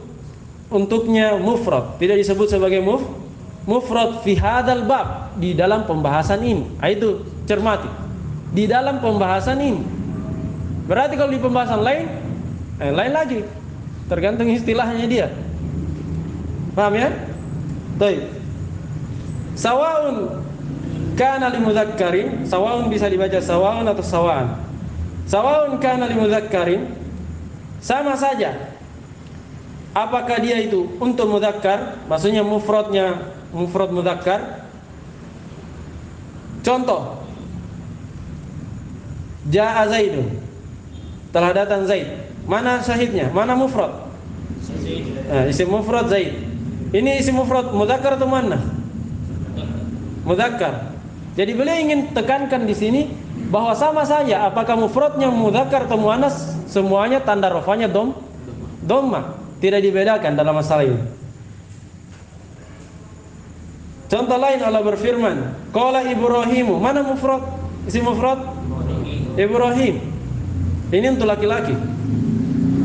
untuknya mufrad, tidak disebut sebagai mufrad fi hadzal bab, di dalam pembahasan ini. Itu cermati. Di dalam pembahasan ini. Berarti kalau di pembahasan lain lain lagi. Tergantung istilahnya dia. Paham ya? Baik. Sawaun kana li mudzakkarin, sawaun bisa dibaca sawaun atau sawaan. Sawaun kana li mudzakkarin, sama saja. Apakah dia itu untuk mudzakkar, maksudnya mufradnya mufrad mudzakkar. Contoh, jaa Zaidun, telah datang Zaid. Mana syahidnya? Mana mufrad? Isim mufrad Zaid. Ini isim mufrad mudzakkar atau muannas? Mudzakkar. Jadi beliau ingin tekankan di sini bahwa sama saja apakah mufradnya mudzakkar atau muannas, semuanya tanda rafanya dhamma. Tidak dibedakan dalam masalah ini. Contoh lain Allah berfirman, qala Ibrahimu. Mana mufrad? Isim mufrad? Ibrahim. Ini untuk laki-laki.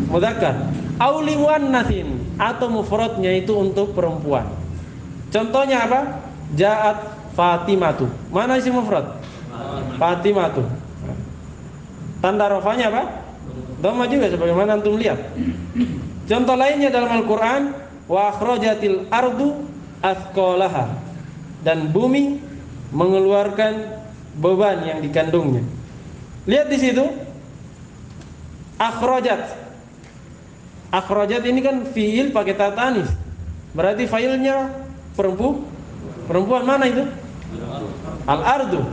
Mudzakkar. Auli muannatsin, atau mufradnya itu untuk perempuan. Contohnya apa? Ja'at Fatimatu. Mana isim mufrad? Fatimatu. Tanda rafanya apa? Dhamma juga sebagaimana antum lihat. Contoh lainnya dalam Al-Qur'an, wa akhrajatil ardu athqalaha. Dan bumi mengeluarkan beban yang dikandungnya. Lihat di situ. Akhrajat. Akhrajat ini kan fiil pakai ta tanis. Berarti failnya perempuan mana itu? Al-ardu.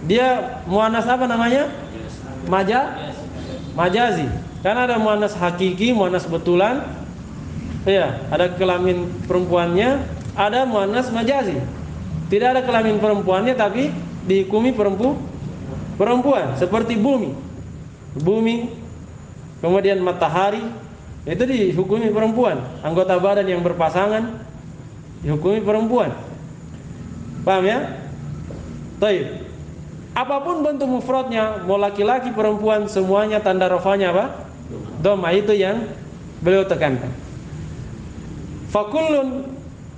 Dia muannas apa namanya? Majazi. Karena ada muannas hakiki, muannas betulan. Ya, ada kelamin perempuannya, ada muannas majazi. Tidak ada kelamin perempuannya tapi dihukumi perempuan, seperti bumi. Bumi, kemudian matahari, itu dihukumi perempuan. Anggota badan yang berpasangan dihukumi perempuan. Paham ya? Baik. Apapun bentuk mufradnya, mau laki-laki perempuan, semuanya tanda rafanya apa? Dhamma. Itu yang beliau tekankan. Fakullun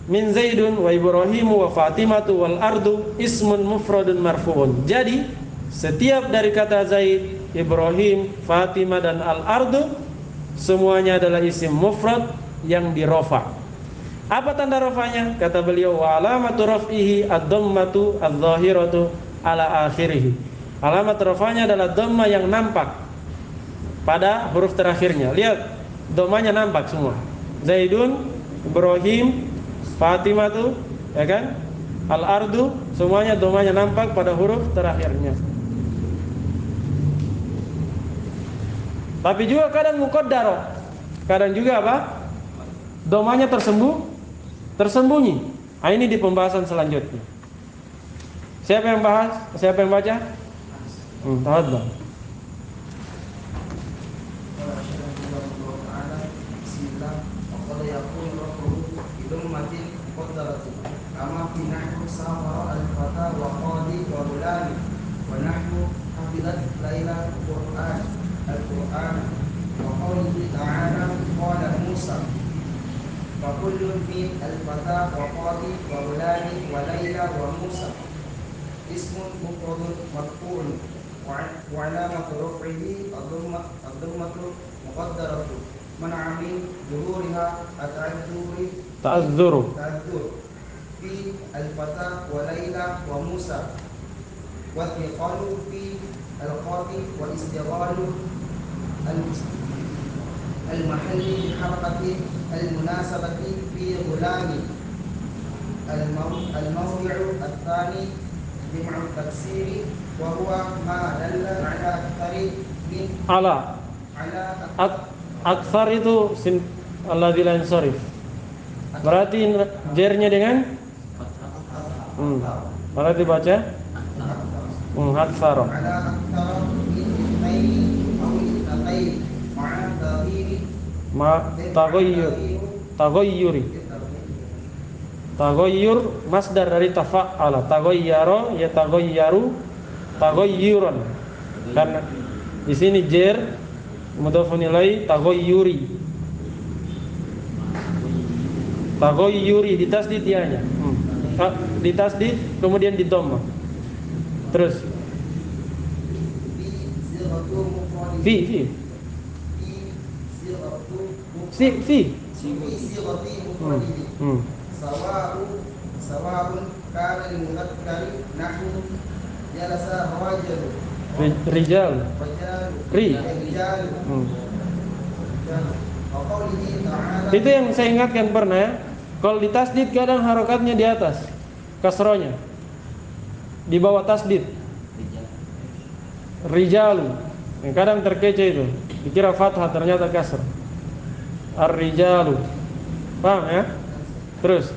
min Zaidun wa Ibrahimu wa Fatimatu wal ardu ismun mufradun marfu'un. Jadi setiap dari kata Zaid, Ibrahim, Fatimah dan al ardu semuanya adalah isim mufrad yang dirofa. Apa tanda rafanya? Kata beliau, wa alamatu raf'ihi ad-dhammatu adh-dhahiratu ala akhirih. Alamat rafanya adalah dhamma yang nampak pada huruf terakhirnya. Lihat, dhammanya nampak semua. Zaidun, Ibrahim, Fatimah tuh, ya kan? Al-ardu, semuanya dhammanya nampak pada huruf terakhirnya. Tapi juga kadang muqaddarah. Kadang juga apa? Dhammanya tersembunyi. Nah, ini di pembahasan selanjutnya. Siapa yang bahas? Siapa yang baca? Tafadhal. وكل من الفتى وقاضي وغلام وليلى وموسى اسم مفرد مرفوع وعلامة رفعه الضمة مقدرة منع من ظهورها التعذر في الفتى وليلى وموسى والثقل في القاضي واستغلال المحل بحركة المناسبة في غلام الموضع الثاني جمع التكسير وهو ما دل على أكثر من على أكثر itu alladzi la yansarif. Berarti jernya dengan berarti baca akthar. على أكثر من اثنين أو اثنتين مع تغيير Taghayyur masdar dari tafa'ala. Taghayyara ya taghayyaru taghayyuran. Karena di sini jer mudhafun ilaih taghayyuri. Taghayyuri di tasdid ianya. Di tasdid kemudian di dhamma. Terus fi sawa'un kana al-mudhakkar nahwu jalasa rijal itu yang saya ingatkan pernah ya. Kalau di tasdid kadang harokatnya di atas, kasronya di bawah tasdid. Rijalu yang kadang terkece itu, dikira fathah ternyata kasr. Ar-rijalu. Paham ya? Terus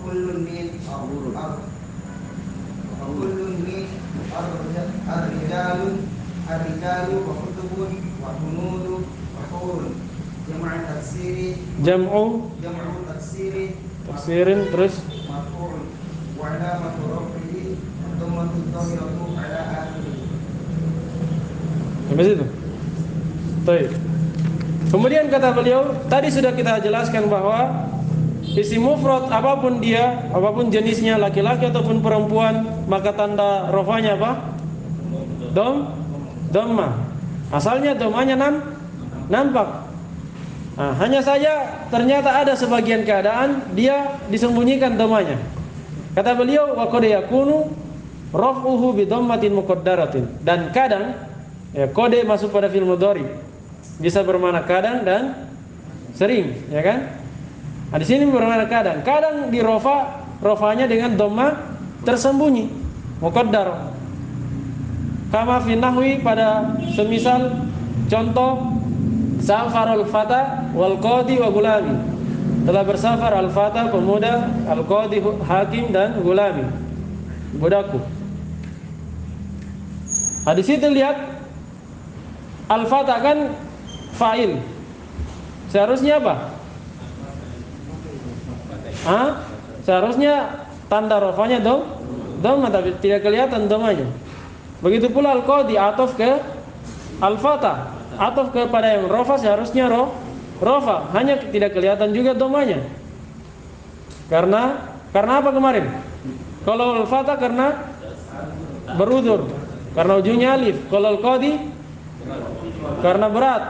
kullun min ar-rijalu wa kutubun wa hunudu wa hurun. Jam'u taksirin terus marfu'un wa alamatu raf'ihi dhammatu dhahiratu ala akhirih. Sampai situ. Baik. Kemudian kata beliau, tadi sudah kita jelaskan bahwa isim mufrad apapun dia, apapun jenisnya, laki-laki ataupun perempuan, maka tanda rafanya apa? Dhamma. Asalnya dhammanya nampak. Nah, hanya saja ternyata ada sebagian keadaan dia disembunyikan dhammanya. Kata beliau, wa qad yakunu raf'uhu bi dhammatin muqaddaratin. Dan kadang kode masuk pada fi'il mudhari. Bisa bermakna kadang dan sering, ya kan? Nah, di sini bermakna kadang. Kadang di rafanya dengan dhamma tersembunyi, muqaddar. Kama fi nahwi, pada semisal contoh safarul fata wal qadi wa gulami. Telah bersafar al-fata pemuda, al-qadi hakim, dan gulami budakku. Nah, di situ lihat al-fata kan fa'il. Seharusnya apa? Seharusnya tanda rafanya dhamma, tapi tidak kelihatan dhammanya. Begitu pula al-qadi ataf ke al-fata, ataf kepada yang rafa, seharusnya rafa, hanya tidak kelihatan juga dhammanya. Karena apa kemarin? Kalau al-fata karena berudzur, karena ujungnya alif. Kalau al-qadi karena berat.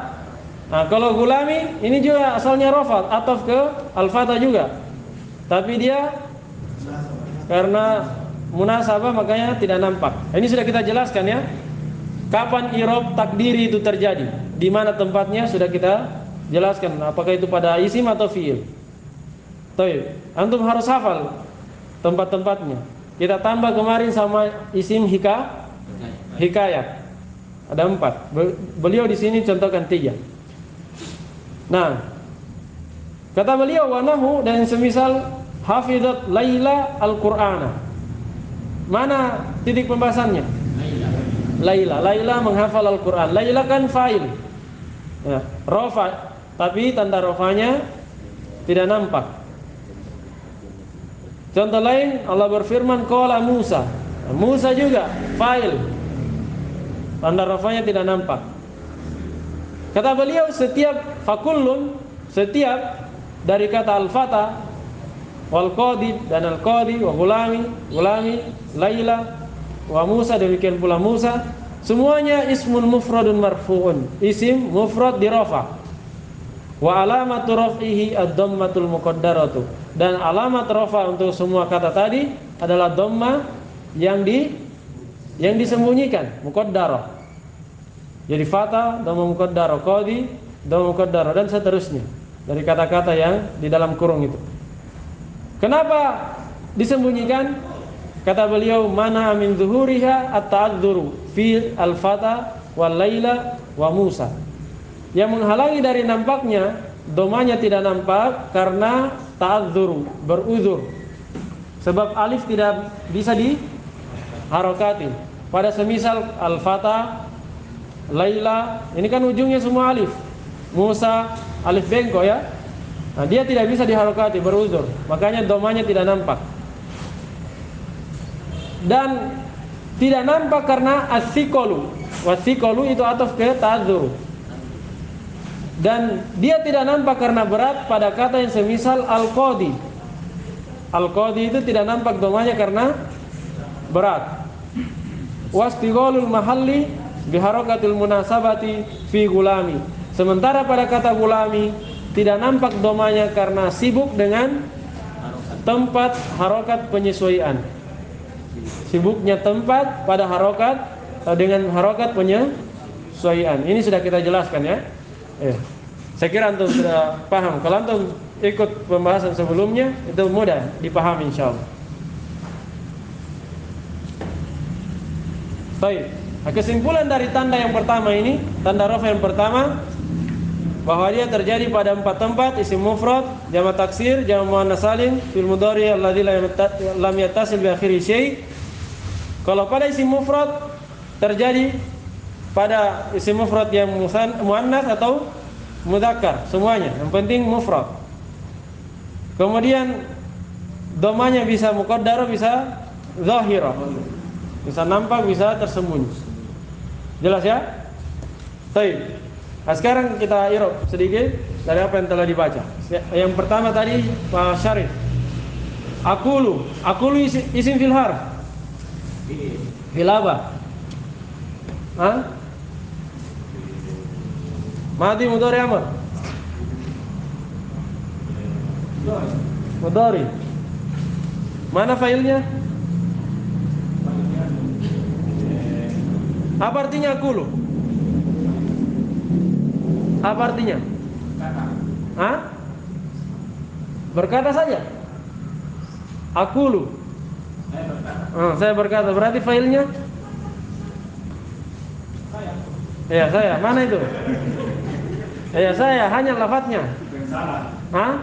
Nah, kalau gulami ini juga asalnya rafa, ataf ke al-fata juga. Tapi dia karena munasabah makanya tidak nampak. Ini sudah kita jelaskan ya. Kapan i'rab takdiri itu terjadi? Di mana tempatnya sudah kita jelaskan. Apakah itu pada isim atau fi'il? Baik, antum harus hafal tempat-tempatnya. Kita tambah kemarin sama isim hikayat. Ada 4. Beliau di sini contohkan 3. Nah, kata beliau wanahu, dan semisal hafizat Laila al-Qur'ana. Mana titik pembahasannya? Laila menghafal Al-Qur'an. Laila kan fa'il. Ya, rafa, tapi tanda rafanya tidak nampak. Contoh lain, Allah berfirman qala Musa. Musa juga fa'il. Tanda rafanya tidak nampak. Kata beliau setiap fakullun, setiap dari kata al-fata wal qadi dan al-qadi wa gulami, Laila wa Musa, demikian pula Musa, semuanya ismun mufradun marfu'un, isim mufrad dirafa. Wa alamatu raf'ihi ad-dhammatul muqaddaratu, dan alamat rafa untuk semua kata tadi adalah dhamma yang disembunyikan, muqaddarah. Jadi fata, dhamma muqaddarah, qadi, dhamma muqaddarah, dan seterusnya dari kata-kata yang di dalam kurung itu. Kenapa disembunyikan? Kata beliau, mana min zuhuriha at-ta'adzuru fi al-fata wal laila wa Musa. Yang menghalangi dari nampaknya, domanya tidak nampak karena ta'adzuru, beruzur. Sebab alif tidak bisa diharokati. Pada semisal al-fata, laila, ini kan ujungnya semua alif. Musa, alif bengkok ya. Nah, dia tidak bisa diharokati, beruzur. Makanya domanya tidak nampak. Dan tidak nampak karena as-siqalu. Was-siqalu itu ataf ke ta'adzur. Dan dia tidak nampak karena berat pada kata yang semisal al-qadi. Al-qadi itu tidak nampak domanya karena berat. Wastighalul mahalli biharakatil munasabati fi gulami. Sementara pada kata gulami tidak nampak domanya karena sibuk dengan tempat harokat penyesuaian. Sibuknya tempat pada harokat dengan harokat penyesuaian. Ini sudah kita jelaskan ya. Saya kira antum sudah paham. Kalau antum ikut pembahasan sebelumnya, itu mudah dipahami insyaallah. Baik. Kesimpulan dari tanda yang pertama ini, tanda rafa yang pertama, bahwa dia terjadi pada 4 tempat, isim mufrad jamak taksir, jamak muannas salim fil mudhari alladzi lam yattasil bi akhiri syai'. Kalau pada isim mufrad terjadi pada isim mufrad yang muannas atau mudzakkar, semuanya. Yang penting mufrad. Kemudian domanya bisa muqaddar, bisa zahirah. Bisa nampak, bisa tersembunyi. Jelas ya? Baik. Nah, sekarang kita irab sedikit dari apa yang telah dibaca. Yang pertama tadi Pak Syarif. Aqulu isim fil harf. Fil apa? Hah? Madi mudhari amr. Mudhari. Mana failnya? Apa artinya aqulu? Apa artinya? Hah? Berkata saja. Aqulu. Saya berkata. Berarti failnya? Ya saya. Mana itu? Ya saya. Hanya lafadznya. Hah?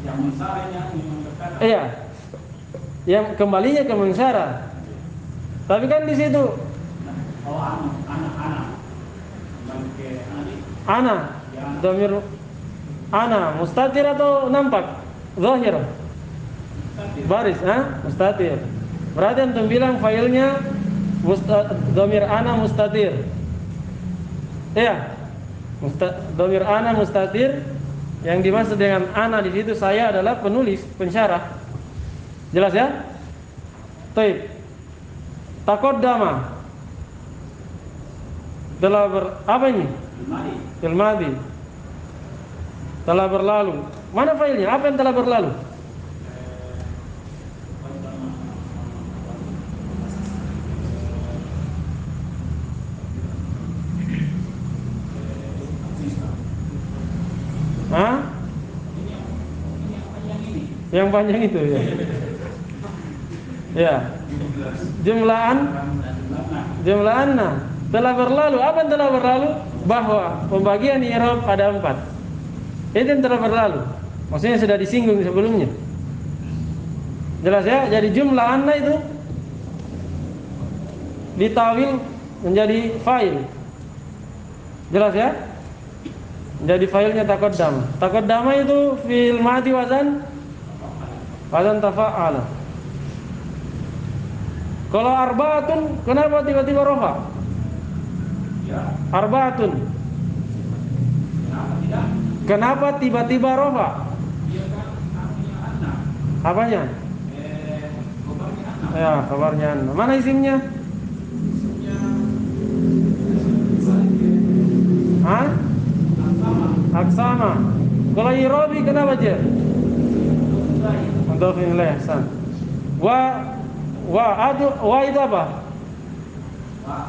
Yang mensaranya memang berkata. Iya. Yang kembalinya ke mensara. Tapi kan di situ. Oh, anak. Kembali ke adik. Ana. Dhamir ana mustatir atau nampak? Zahir. Baris, mustatir. Berarti antum bilang failnya dhamir ana mustatir. Iya. Dhamir ana mustatir. Yang dimaksud dengan ana di situ saya adalah penulis, pensyarah. Jelas ya? Baik. Taqaddama. Telah apa ini? Fil madi. Telah berlalu. Mana failnya? Apa yang telah berlalu? Hah? Yang panjang itu ya. Ya. Jumlahanna telah berlalu. Apa yang telah berlalu? Bahwa pembagian i'rab ada 4. Itu yang telah berlalu. Maksudnya sudah disinggung sebelumnya. Jelas ya? Jadi jumlahanna itu ditawil menjadi fa'il. Jelas ya? Jadi failnya taqaddama. Taqaddama itu fil madi wazan tafa'ala. Kalau arba'atun, kenapa tiba-tiba rafa? Ya. Arba'atun. Kenapa tidak? Kenapa tiba-tiba rafa? Dia kan artinya anak. Apanya? Kabarnya anak. Ya, kabarnya anna. Mana isimnya? Isimnya Hah? Aksama. Kalau i'rabi kenapa dia? Mudhafin ilaih. Ahsan. Wa itu apa? Wah,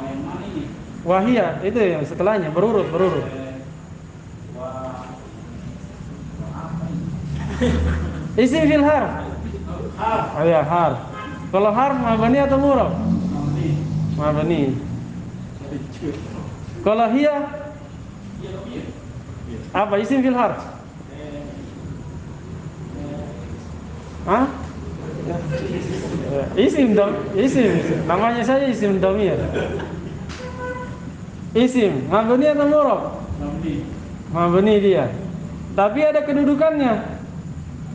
yang mana ini? Wahia itu yang setelahnya berurut. Wah, apa ini? Isim fil harf. Oh ya, harf. Kalau harf mabni atau murab? Mabni. Kalau hiya apa isim fil harf? Hah? Isim namanya saja isim dhamir. Isim mabni atau murab? Mabni dia. Tapi ada kedudukannya.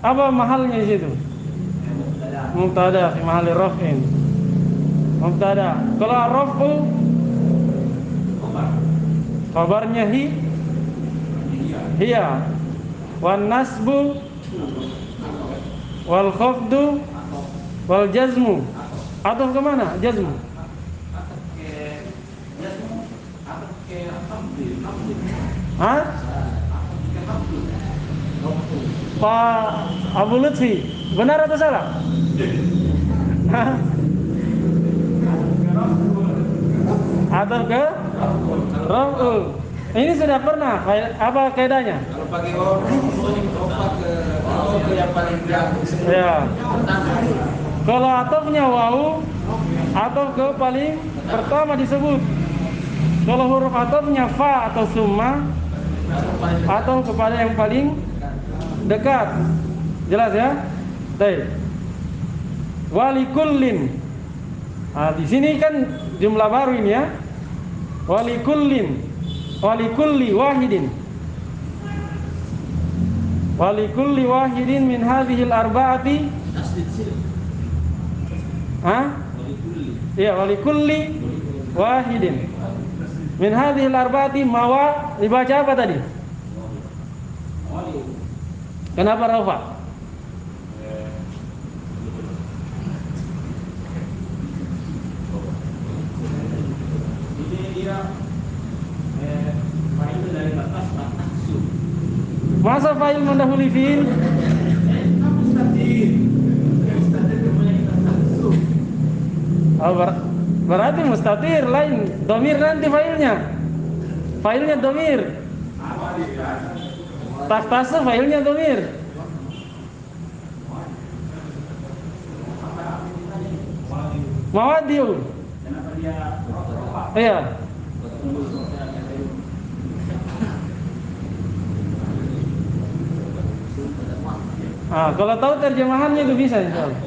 Apa mahalnya di situ? Mubtada fi mahalli raf'in. Mubtada. Kalau raf'u kabarnya hiya. Wan nasbu wal khafdu wal jazmu. Atau kemana jazmu? Hah? Pak Abu Lutfi, benar atau salah? Hah? Atau ke Raf'ul. Ini sudah pernah. Apa kaidahnya? Kalau pakai lompat ke yang paling belakang. Ya. Kalau atofnya wau atau ke paling pertama disebut. Kalau huruf atofnya fa atau summa atau kepada yang paling dekat. Jelas ya? Baik. Walikullin. Nah, di sini kan jumlah baru ini ya. Walikullin. Walikulli wahidin. Walikulli wahidin min hadhil arba'ati. Hah? Iya, walikulli wahidin min hadhil arba'ati mawa. Dibaca apa tadi? Kenapa rafa? Ini dia fa'il dari atas tahsu. Masa fa'il mendahului fi'il? Mustatir. Mustatir kemudian kita tahsu. Oh, berarti mustatir lain. Domir nanti fa'ilnya. Fa'ilnya domir. Tahtasu fa'ilnya domir. Mawadiu. Kenapa dia rofa? Iya. Kalau tahu terjemahannya itu bisa insyaallah.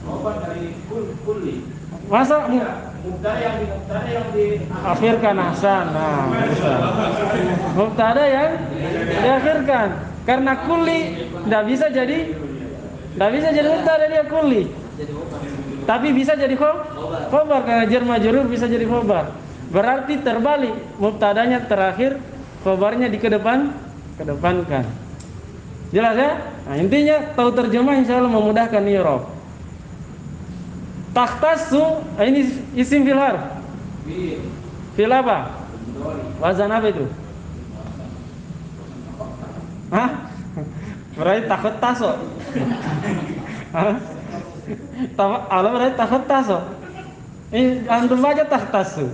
Khobar dari kulli. Masa Mubtada yang akhirkan ahsan. Nah, bisa. Mubtada yang diakhirkan. Karena kulli tidak bisa jadi mubtada, dia kulli. Tapi bisa jadi khobar karena jar majrur bisa jadi khobar. Berarti terbalik, mubtadanya terakhir, khobarnya kedepankan. Jelas ya? Nah, intinya tahu terjemah insyaallah memudahkan i'rab. Tahtasu, ini isim fil harf. Fil apa? Wazan apa itu? Hah? Berarti takut taso. Hah? Allah berarti takut taso. Ini antum baca tahtasu.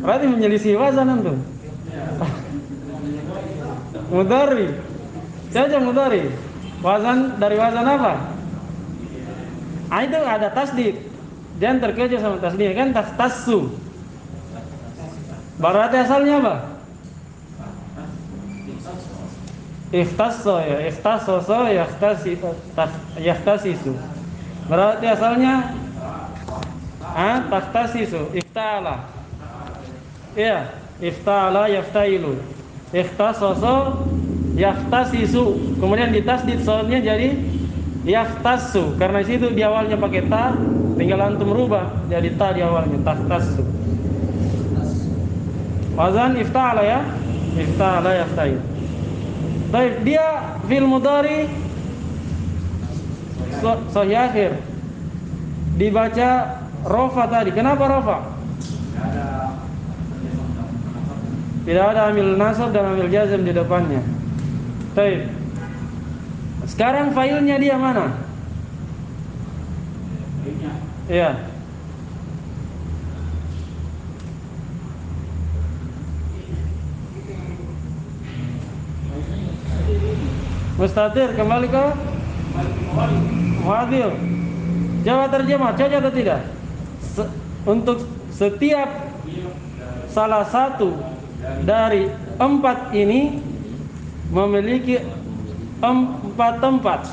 Berarti menyelisih wazan antum. Mudhari. Saja mudhari. Wazan dari wazan apa? Itu ada tasdid. Jangan terkecoh sama tasdid kan, tahtasu. Berarti asalnya apa? Ikhtasso ya, ikhtassoso yahtasisu. Berarti asalnya tahtasisu, iftala. Iya, iftala yaftailu. Ikhtassoso yahtasisu. Kemudian ditasdid soalnya jadi yahtassu. Karena situ di awalnya pakai ta, tinggal antum rubah jadi ta di awalnya, tahtassu. Wazan iftala ya, iftala yaftailu. Baik, dia fil mudhari sahih akhir. Dibaca rofa tadi. Kenapa rofa? Tidak ada amil nasab dan amil jazm di depannya. Baik. Sekarang failnya dia mana? Iya. Mustatir kembali ke muadil. Coba terjemah, cocok atau tidak? Untuk setiap salah satu dari 4 ini memiliki 4 tempat.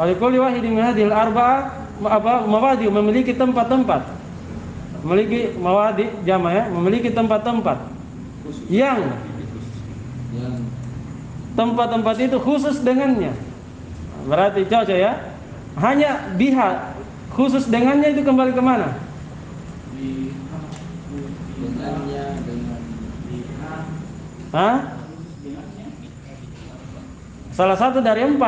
Walikuli wahidin min hadhil arba'ah mawadi, memiliki tempat-tempat. Memiliki mawadi jama ya, memiliki tempat-tempat yang tempat-tempat itu khusus dengannya. Berarti cocok ya. Hanya biha khusus dengannya itu kembali ke mana? Salah satu dari 4.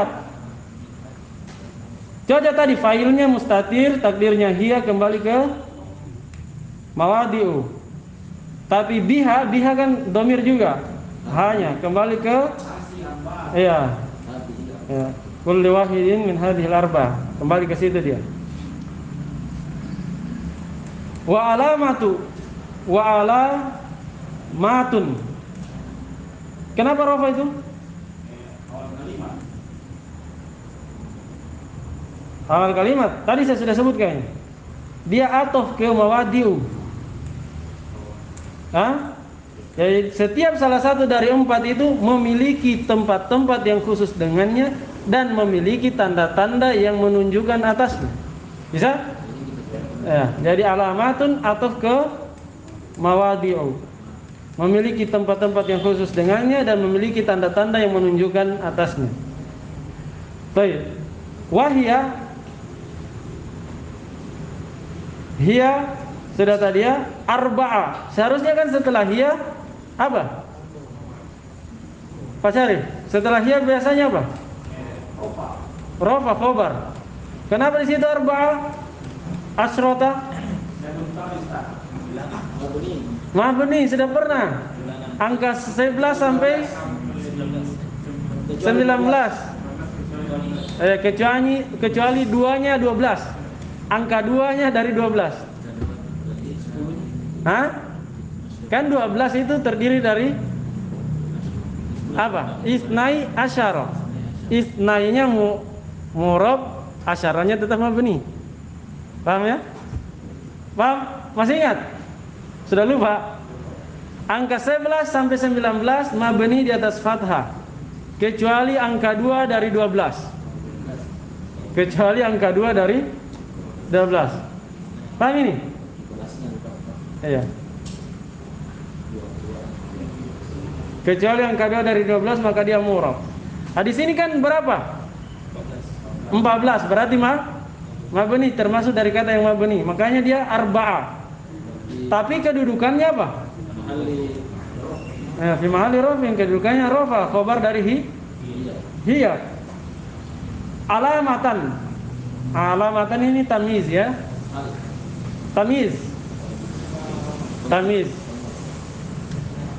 Cocok tadi failnya mustatir, takdirnya hiya kembali ke mawadi'u. Tapi biha kan domir juga. Hanya kembali ke iya. Ya. Kulli wahidin min hadhil arba. Kembali ke situ dia. Wa alamatun. Kenapa rafa itu? Awal kalimat. Tadi saya sudah sebutkan. Dia atof ke mawadi'u. Jadi setiap salah satu dari 4 itu memiliki tempat-tempat yang khusus dengannya dan memiliki tanda-tanda yang menunjukkan atasnya. Bisa? Ya, jadi alamatun atof ke mawadi'u. Memiliki tempat-tempat yang khusus dengannya dan memiliki tanda-tanda yang menunjukkan atasnya. Baik. Wahia hiya sudah tadi ya, arba'a. Seharusnya kan setelah hiya apa? Pak Syarif, setelah hiya biasanya apa? Rofa khobar. Kenapa di situ arba'a? Asrota? Mabni sudah pernah. Angka 11 sampai 19. Kecuali duanya 12. Angka 2-nya dari 12. Kan 12 itu terdiri dari apa? Isnai asyara. Isnainya murab, asyaranya tetap mabni. Paham ya? Paham? Masih ingat? Sudah lupa? Angka 11 sampai 19 mabni di atas fathah. Kecuali angka 2 dari 12. Kecuali angka 2 dari 12. Paham ini? Iya. Kecuali angka 2 dari 12 maka dia murab. Di sini kan berapa? 14. Berarti mabni termasuk dari kata yang mabni. Makanya dia arba'a. Tapi kedudukannya apa? Fi mahalli rafin, kedudukannya rafa, khabar dari hiya. Alamatan ini tamyiz ya. Tamyiz.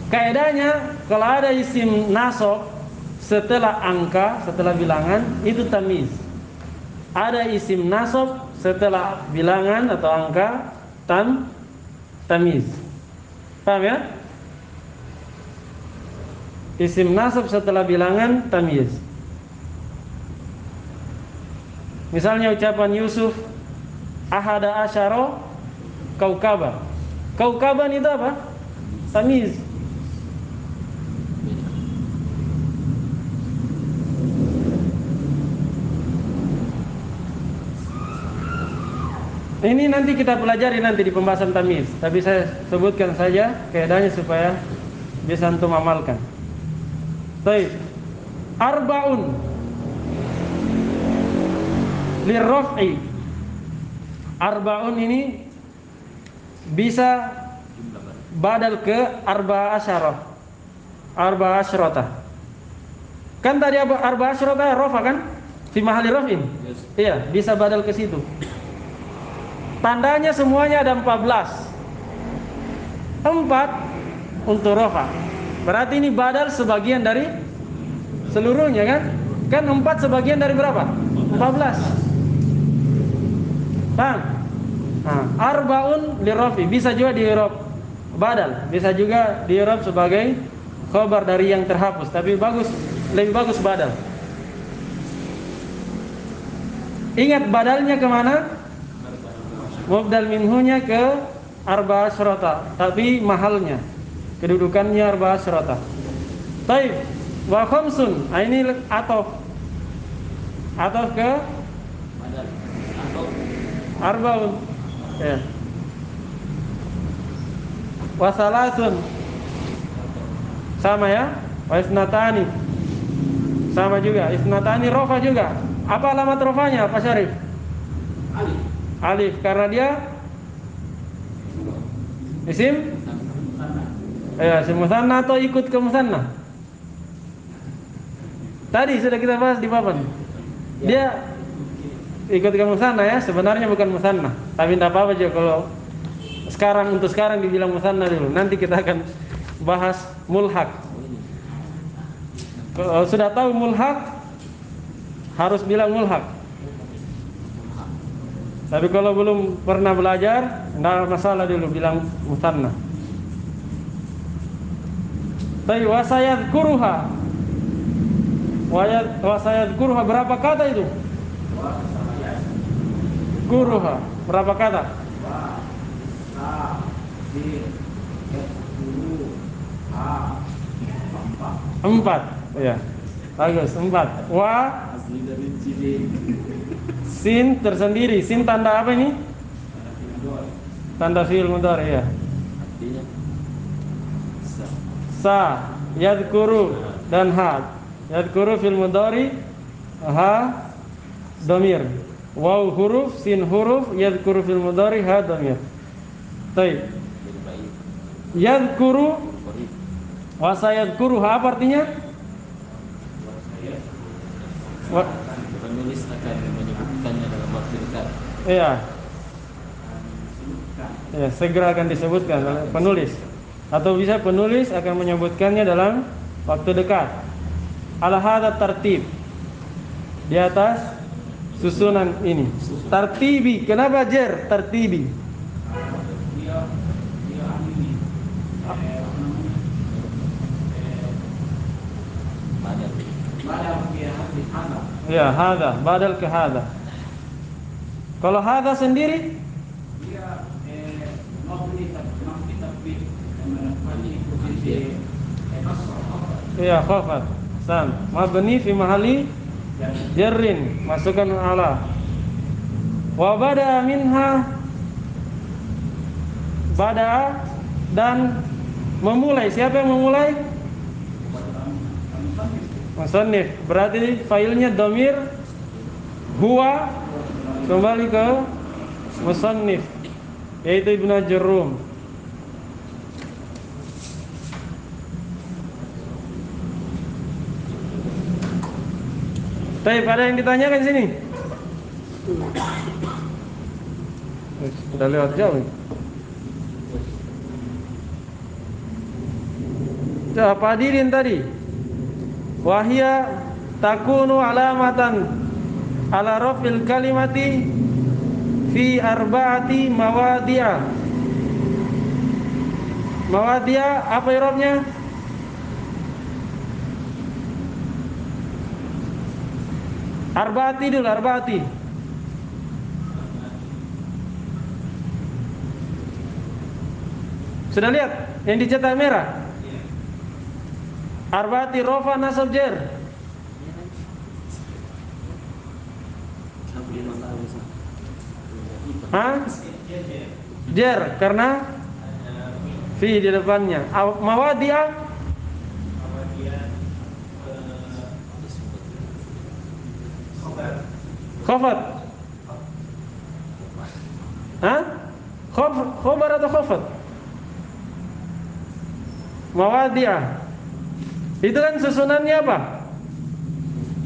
Kaidahnya kalau ada isim nasab setelah angka, setelah bilangan itu tamyiz. Ada isim nasab setelah bilangan atau angka tamyiz. Paham ya? Isim nasab setelah bilangan tamyiz. Misalnya ucapan Yusuf ahada asyara kaukaba. Kaukaban itu apa? Tamyiz. Ini nanti kita pelajari nanti di pembahasan tamyiz. Tapi saya sebutkan saja kaidahnya supaya bisa antum amalkan. Baik. Arba'un lirraf'i. Arba'un ini bisa badal ke arba'a asyrata. Kan tadi arba'a asyrata rafa kan? Fi mahalli raf'in. Iya, bisa badal ke situ. Tandanya semuanya ada 14. 4 untuk rafa. Berarti ini badal sebagian dari seluruhnya kan? Kan 4 sebagian dari berapa? 14. Paham? Arba'un lirafi, bisa juga di i'rab badal, bisa juga di i'rab sebagai khabar dari yang terhapus, tapi lebih bagus badal. Ingat badalnya kemana? Mubdal minhunya ke arba'a asyrata, tapi mahalnya, kedudukannya arba'a asyrata. Baik, wa khamsun, ini atof ke arba'un. Ya. Wa salasun, sama ya. Wa isnatani, sama juga. Isnatani rofa juga. Apa alamat rofanya Pak Syarif? Alif, karena dia isim isim musanna atau ikut ke musanna. Tadi sudah kita bahas di papan. Dia ikut ke musanna ya, sebenarnya bukan musanna. Tapi tidak apa-apa juga kalau untuk sekarang dibilang musanna dulu. Nanti kita akan bahas mulhaq. Kalau sudah tahu mulhaq harus bilang mulhaq. Tapi kalau belum pernah belajar, tidak masalah dulu bilang musanna. Tapi wasayadkuruha. Wasayadkuruha berapa kata itu? Yadhkuruha. Berapa kata? Wa, sa, sin, yadhkuru, ha, 4. 4. Ya. Bagus, 4. Wa, Asli dari Cili. sin tersendiri. Sin tanda apa ini? Tanda fi'il mudhari ya. Artinya Sa, yadhkuru dan ha. Yadhkuru fi'il mudhari, ha dhamir. Waw huruf, sin huruf, yadhkuru fi'il mudhari, ha dhamir. Baik. Yadhkuru wa sayadhkuru, ha apa artinya? penulis akan menyebutkannya dalam waktu dekat. Iya. Ya, segera akan disebutkan oleh penulis. Atau bisa penulis akan menyebutkannya dalam waktu dekat. Ala hadza tartib. Di atas susunan ini. Tartibi. Kenapa jer tartibi? Dia ini badal dia hati hana. Ya, hadza badal ke hadza. Kalau hadza sendiri Dia mabni tapi mabni di kasrah. ya khafat. Sam. Mabni fi mahali jarrin, masukkan ala. Wa bada minha, bada dan memulai. Siapa yang memulai? Musannif. Berarti failnya dhamir huwa kembali ke musannif, yaitu Ibnu Jurrum. Baik, ada yang ditanyakan di sini? Sudah lewat jauh. Apa hadirin tadi? Wahia takunu alamatan ala rafil kalimati fi arba'ati mawadi'a. Mawadi'a apa i'rabnya? Arba'ati dulu, arba'ati. Sudah lihat yang dicetak merah? Arba'ati rofa nasab jer. Hah? Jer karena fi di depannya. Mawadi'a khafat. Hah? Khobar atau khafat? Mawadi'ah. Itu kan susunannya apa?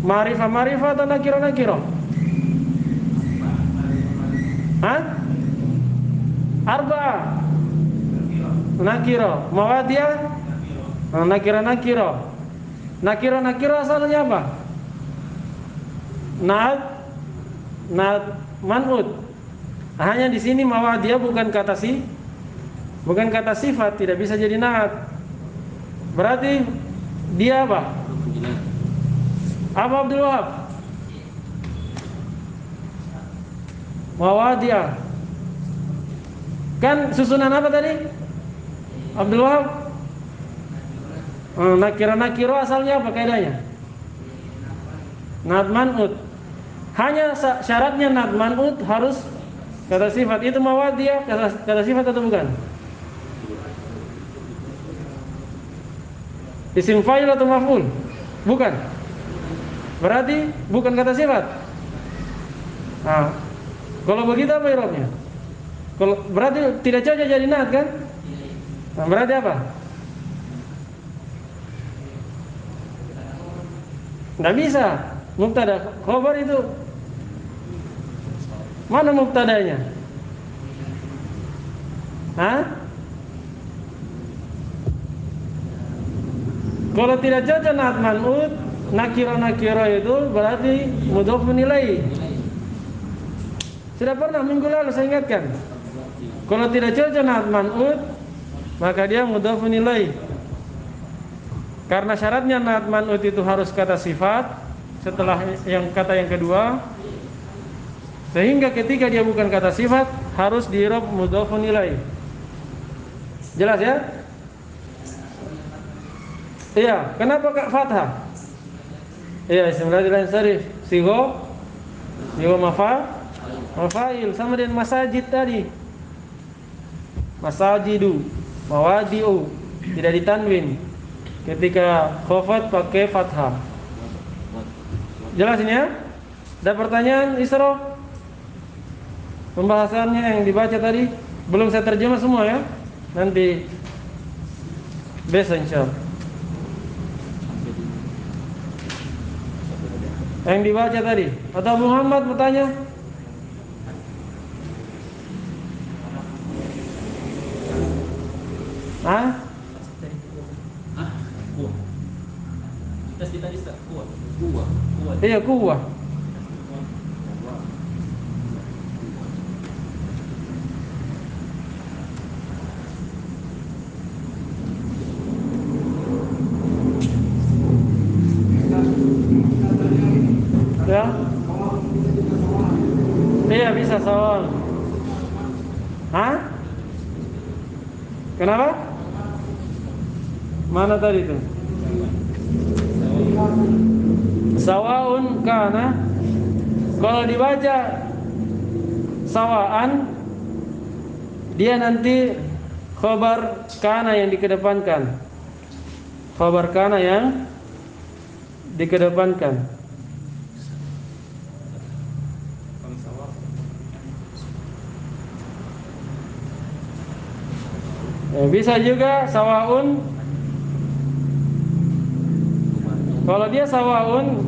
Ma'rifah atau nakiro? Hah? Arba'ah. Nakiro. Mawadi'ah? Nakiro. Nakiro asalnya apa? Naat man'ut. Hanya di sini mawadi'ah bukan kata sifat, tidak bisa jadi naat. Berarti dia apa? Apa Abdul Wahab? Mawadi'ah. Kan susunan apa tadi? Abdul Wahab? Nakiro asalnya apa kaidahnya? Naat man'ut. Hanya syaratnya naat man'ut harus kata sifat. Itu mawadi'ah kata sifat atau bukan? Isim fa'il atau maf'ul? Bukan. Berarti bukan kata sifat. Nah, kalau begitu apa i'rabnya? Kalau berarti tidak cocok jadi naat kan? Nah, berarti apa? Enggak bisa. Mubtada, khabar itu mana mubtadanya? Hah? Kalau tidak cocok naat man'ut, nakiro itu berarti mudhofun ilaih. Sudah pernah minggu lalu saya ingatkan. Kalau tidak cocok naat man'ut, maka dia mudhofun ilaih. Karena syaratnya naat man'ut itu harus kata sifat. Setelah kata yang kedua, Sehingga ketika dia bukan kata sifat harus di-i'rab mudhofun ilaih. Jelas ya? Iya, kenapa Kak fathah? Iya, isim ladzi la yansarif. Sigo mafail sama dengan masajid tadi. Masajidu, mawadi'u tidak ditanwin. Ketika khafat pakai fathah. Jelas ini ya? Ada pertanyaan Isra? Pembahasannya yang dibaca tadi belum saya terjemah semua ya. Nanti besok insyaallah. Yang dibaca tadi. Atau Muhammad bertanya? Hah? Kuah. Tadi kuah. Iya, kuah. Ya. Iya, bisa soal. Hah? Kenapa? Mana tadi itu? Sawaun kana. Kalau dibaca sawaan, dia nanti khabar kana yang dikedepankan. Khabar kana yang dikedepankan. Ya, bisa juga sawaun. Kalau dia sawaun,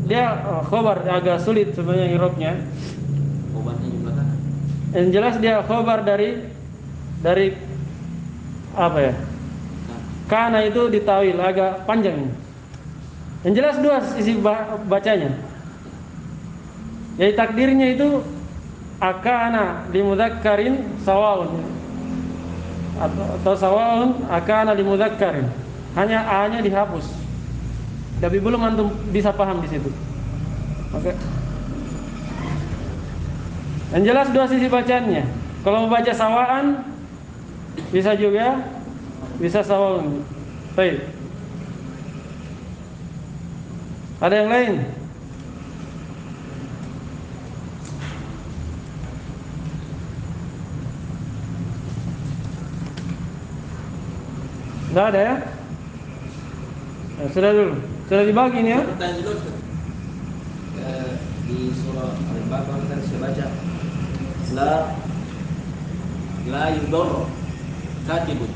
dia khobar agak sulit sebenarnya irobnya. Yang jelas dia khobar dari apa ya? Kana itu ditawil agak panjang. Yang jelas dua sisi bacanya. Jadi takdirnya itu akana limudzakkarin sawaun atau sawaun akana limudzakkarin. Hanya a-nya dihapus. Tapi belum antum bisa paham di situ. Oke. Yang jelas dua sisi bacaannya. Kalau membaca sawaan bisa juga bisa sawaun. Baik. Ada yang lain? Enggak ada ya? Nah, sudah dulu. Sudah dibagi nih ya? Pertanyaan dulu. Di surah Al-Baqarah kan saya baca la yudorro katibun.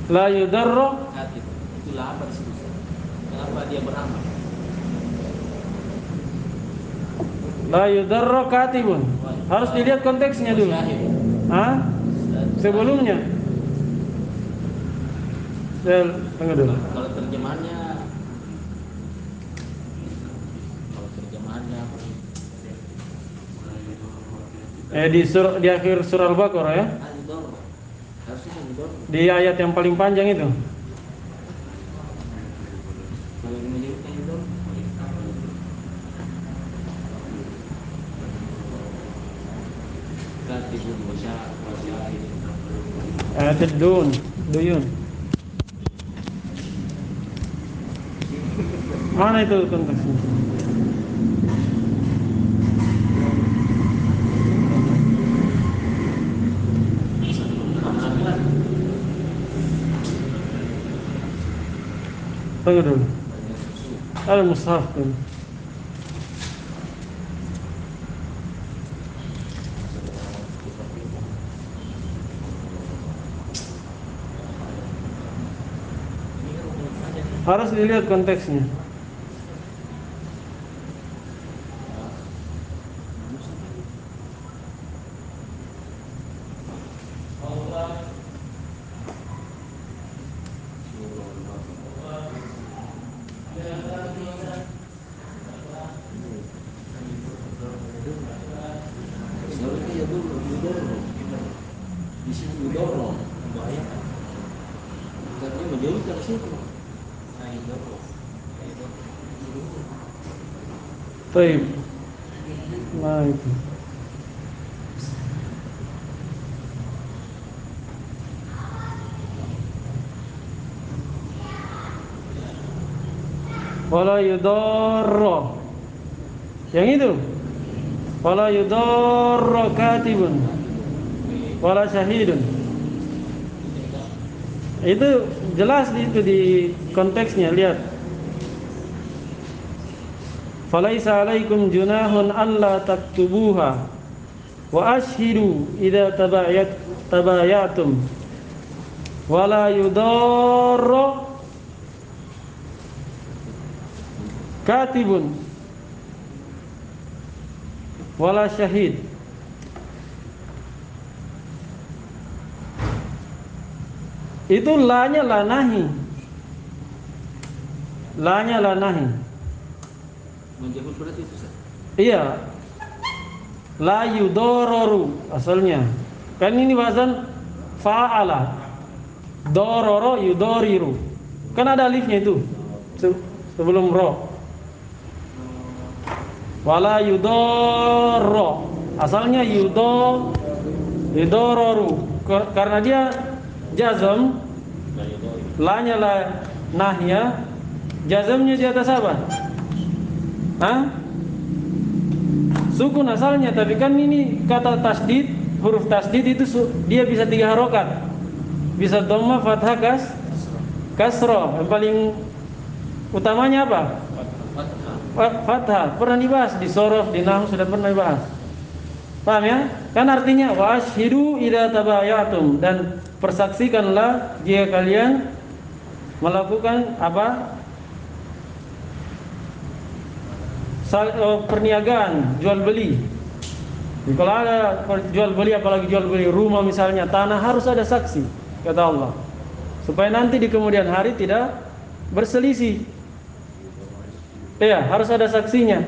La yudarro Katibun. Itulah apa di situ? Kenapa dia beramal? La yudarro katibun. Harus dilihat konteksnya dulu. Hah? Sebelumnya. Tunggu dulu. Kalau terjemahannya Di akhir surah Al-Baqarah ya. Yudorro. Harusnya yudorro. Di ayat yang paling panjang itu. Kalau menyebutnya yudorro. Katibun wasyahid. Ayat duyun. Mana itu konteksnya? Tunggu dulu. Al-Mushaf kan. Harus dilihat konteksnya. Di sini yudorro membahayakan. Karena menjauhkan ke situ. Baik. Nah itu. Wala yudarra. Yang itu. Wala yudarra katibun wala syahidun. Itu jelas itu di konteksnya, lihat. Falaisa alaikum junahun alla taktubuha wa ashhidu idza tabayatum wala yudarra katibun wala syahid. Itu lanya lanahi. Lanya lanahi. Menjawab surat itu, Ustaz. Iya. La yudororu asalnya. Kan ini bahasan fa'ala. Dororo yudoriru. Kan ada alifnya itu. Sebelum ro. Wala yudorro. Asalnya yudororu. Karena dia jazm, lanya la nahya, jazmnya di atas apa? Hah? Sukun asalnya, tapi kan ini kata tasdid, huruf tasdid itu dia bisa 3 harokat, bisa dhamma, fathah, kasroh. Yang paling utamanya apa? Fathah. Pernah dibahas di sorof, di nahwu sudah pernah dibahas. Paham ya? Kan artinya wa ashhidu idza tabayatum, dan persaksikanlah jika kalian melakukan apa? Perniagaan, jual beli. Jadi kalau ada jual beli, apalagi jual beli rumah misalnya, tanah, harus ada saksi, kata Allah, supaya nanti di kemudian hari tidak berselisih. Ya, harus ada saksinya.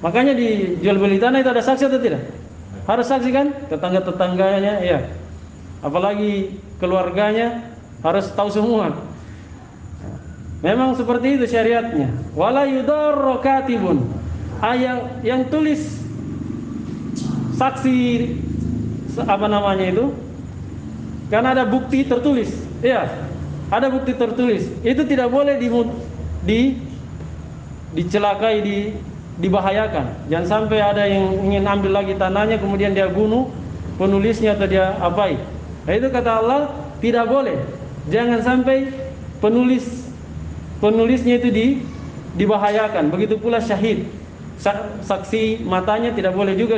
Makanya di jual beli tanah itu ada saksi atau tidak? Harus saksi kan? Tetangga-tetangganya, ya. Apalagi keluarganya harus tahu semua. Memang seperti itu syariatnya. Wala yudarra katibun. Yang tulis saksi, apa namanya itu? Karena ada bukti tertulis. Iya, ada bukti tertulis. Itu tidak boleh dicelakai, dibahayakan. Jangan sampai ada yang ingin ambil lagi tanahnya kemudian dia bunuh penulisnya atau dia apai. Nah, itu kata Allah tidak boleh. Jangan sampai penulisnya itu dibahayakan. Begitu pula syahid, saksi matanya tidak boleh juga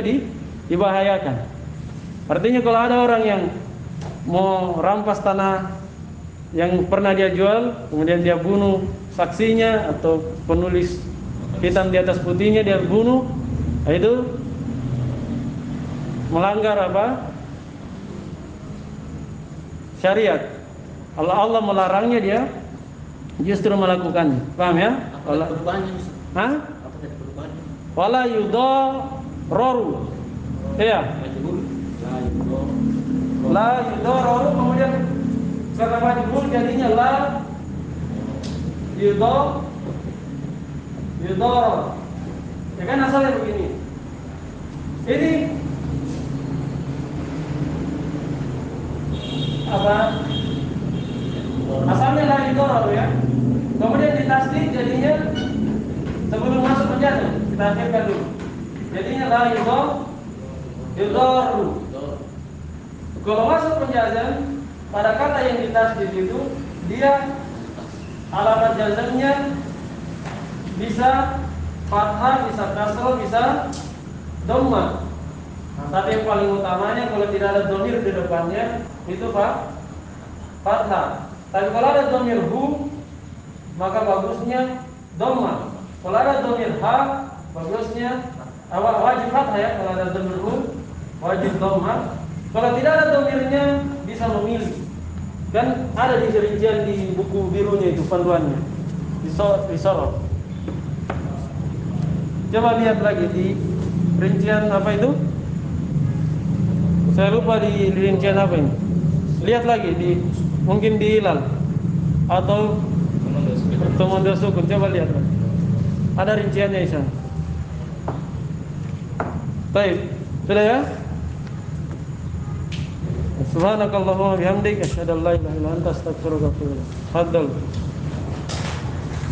dibahayakan. Artinya kalau ada orang yang mau rampas tanah yang pernah dia jual, kemudian dia bunuh saksinya atau penulis hitam di atas putihnya dia bunuh, itu melanggar apa? Syariat. Allah melarangnya, dia justru melakukannya. Paham ya? Apa perubahannya, Ustaz? Hah? Apa tadi perubahannya? Wala yudarroru. Iya. La yudarroru, kemudian kata majhul jadinya la yudarroru. Ya kan asalnya begini. Ini apa? Asalnya la yudarroru ya. Kemudian ditasdid jadinya sebelum masuk penjara. Kita akhirkan dulu. Jadinya la yudarroru. Kalau masuk penjazam, pada kata yang ditasdid itu dia alamat jazamnya bisa fathah, bisa kasroh, bisa dhamma. Tapi yang paling utamanya kalau tidak ada dhamir di depannya itu fathah. Tapi kalau ada dhamir hu, maka bagusnya dhamma. Kalau ada dhamir ha, bagusnya wajib fathah ya. Kalau ada dhamir hu, wajib dhamma. Kalau tidak ada dhamirnya, bisa memilih. Dan ada di rincian di buku birunya itu panduannya, disorot. Coba lihat lagi di rincian apa itu? Saya lupa di rincian apa ini. Lihat lagi mungkin di hilal atau Tomondo Sukun. Coba lihat lagi. Ada rinciannya di sana. Baik, sudah ya? Subhanakallahumma bihamdik asyhadu an la ilaha illa anta astaghfiruka wa atubu ilaik. Tafadhal.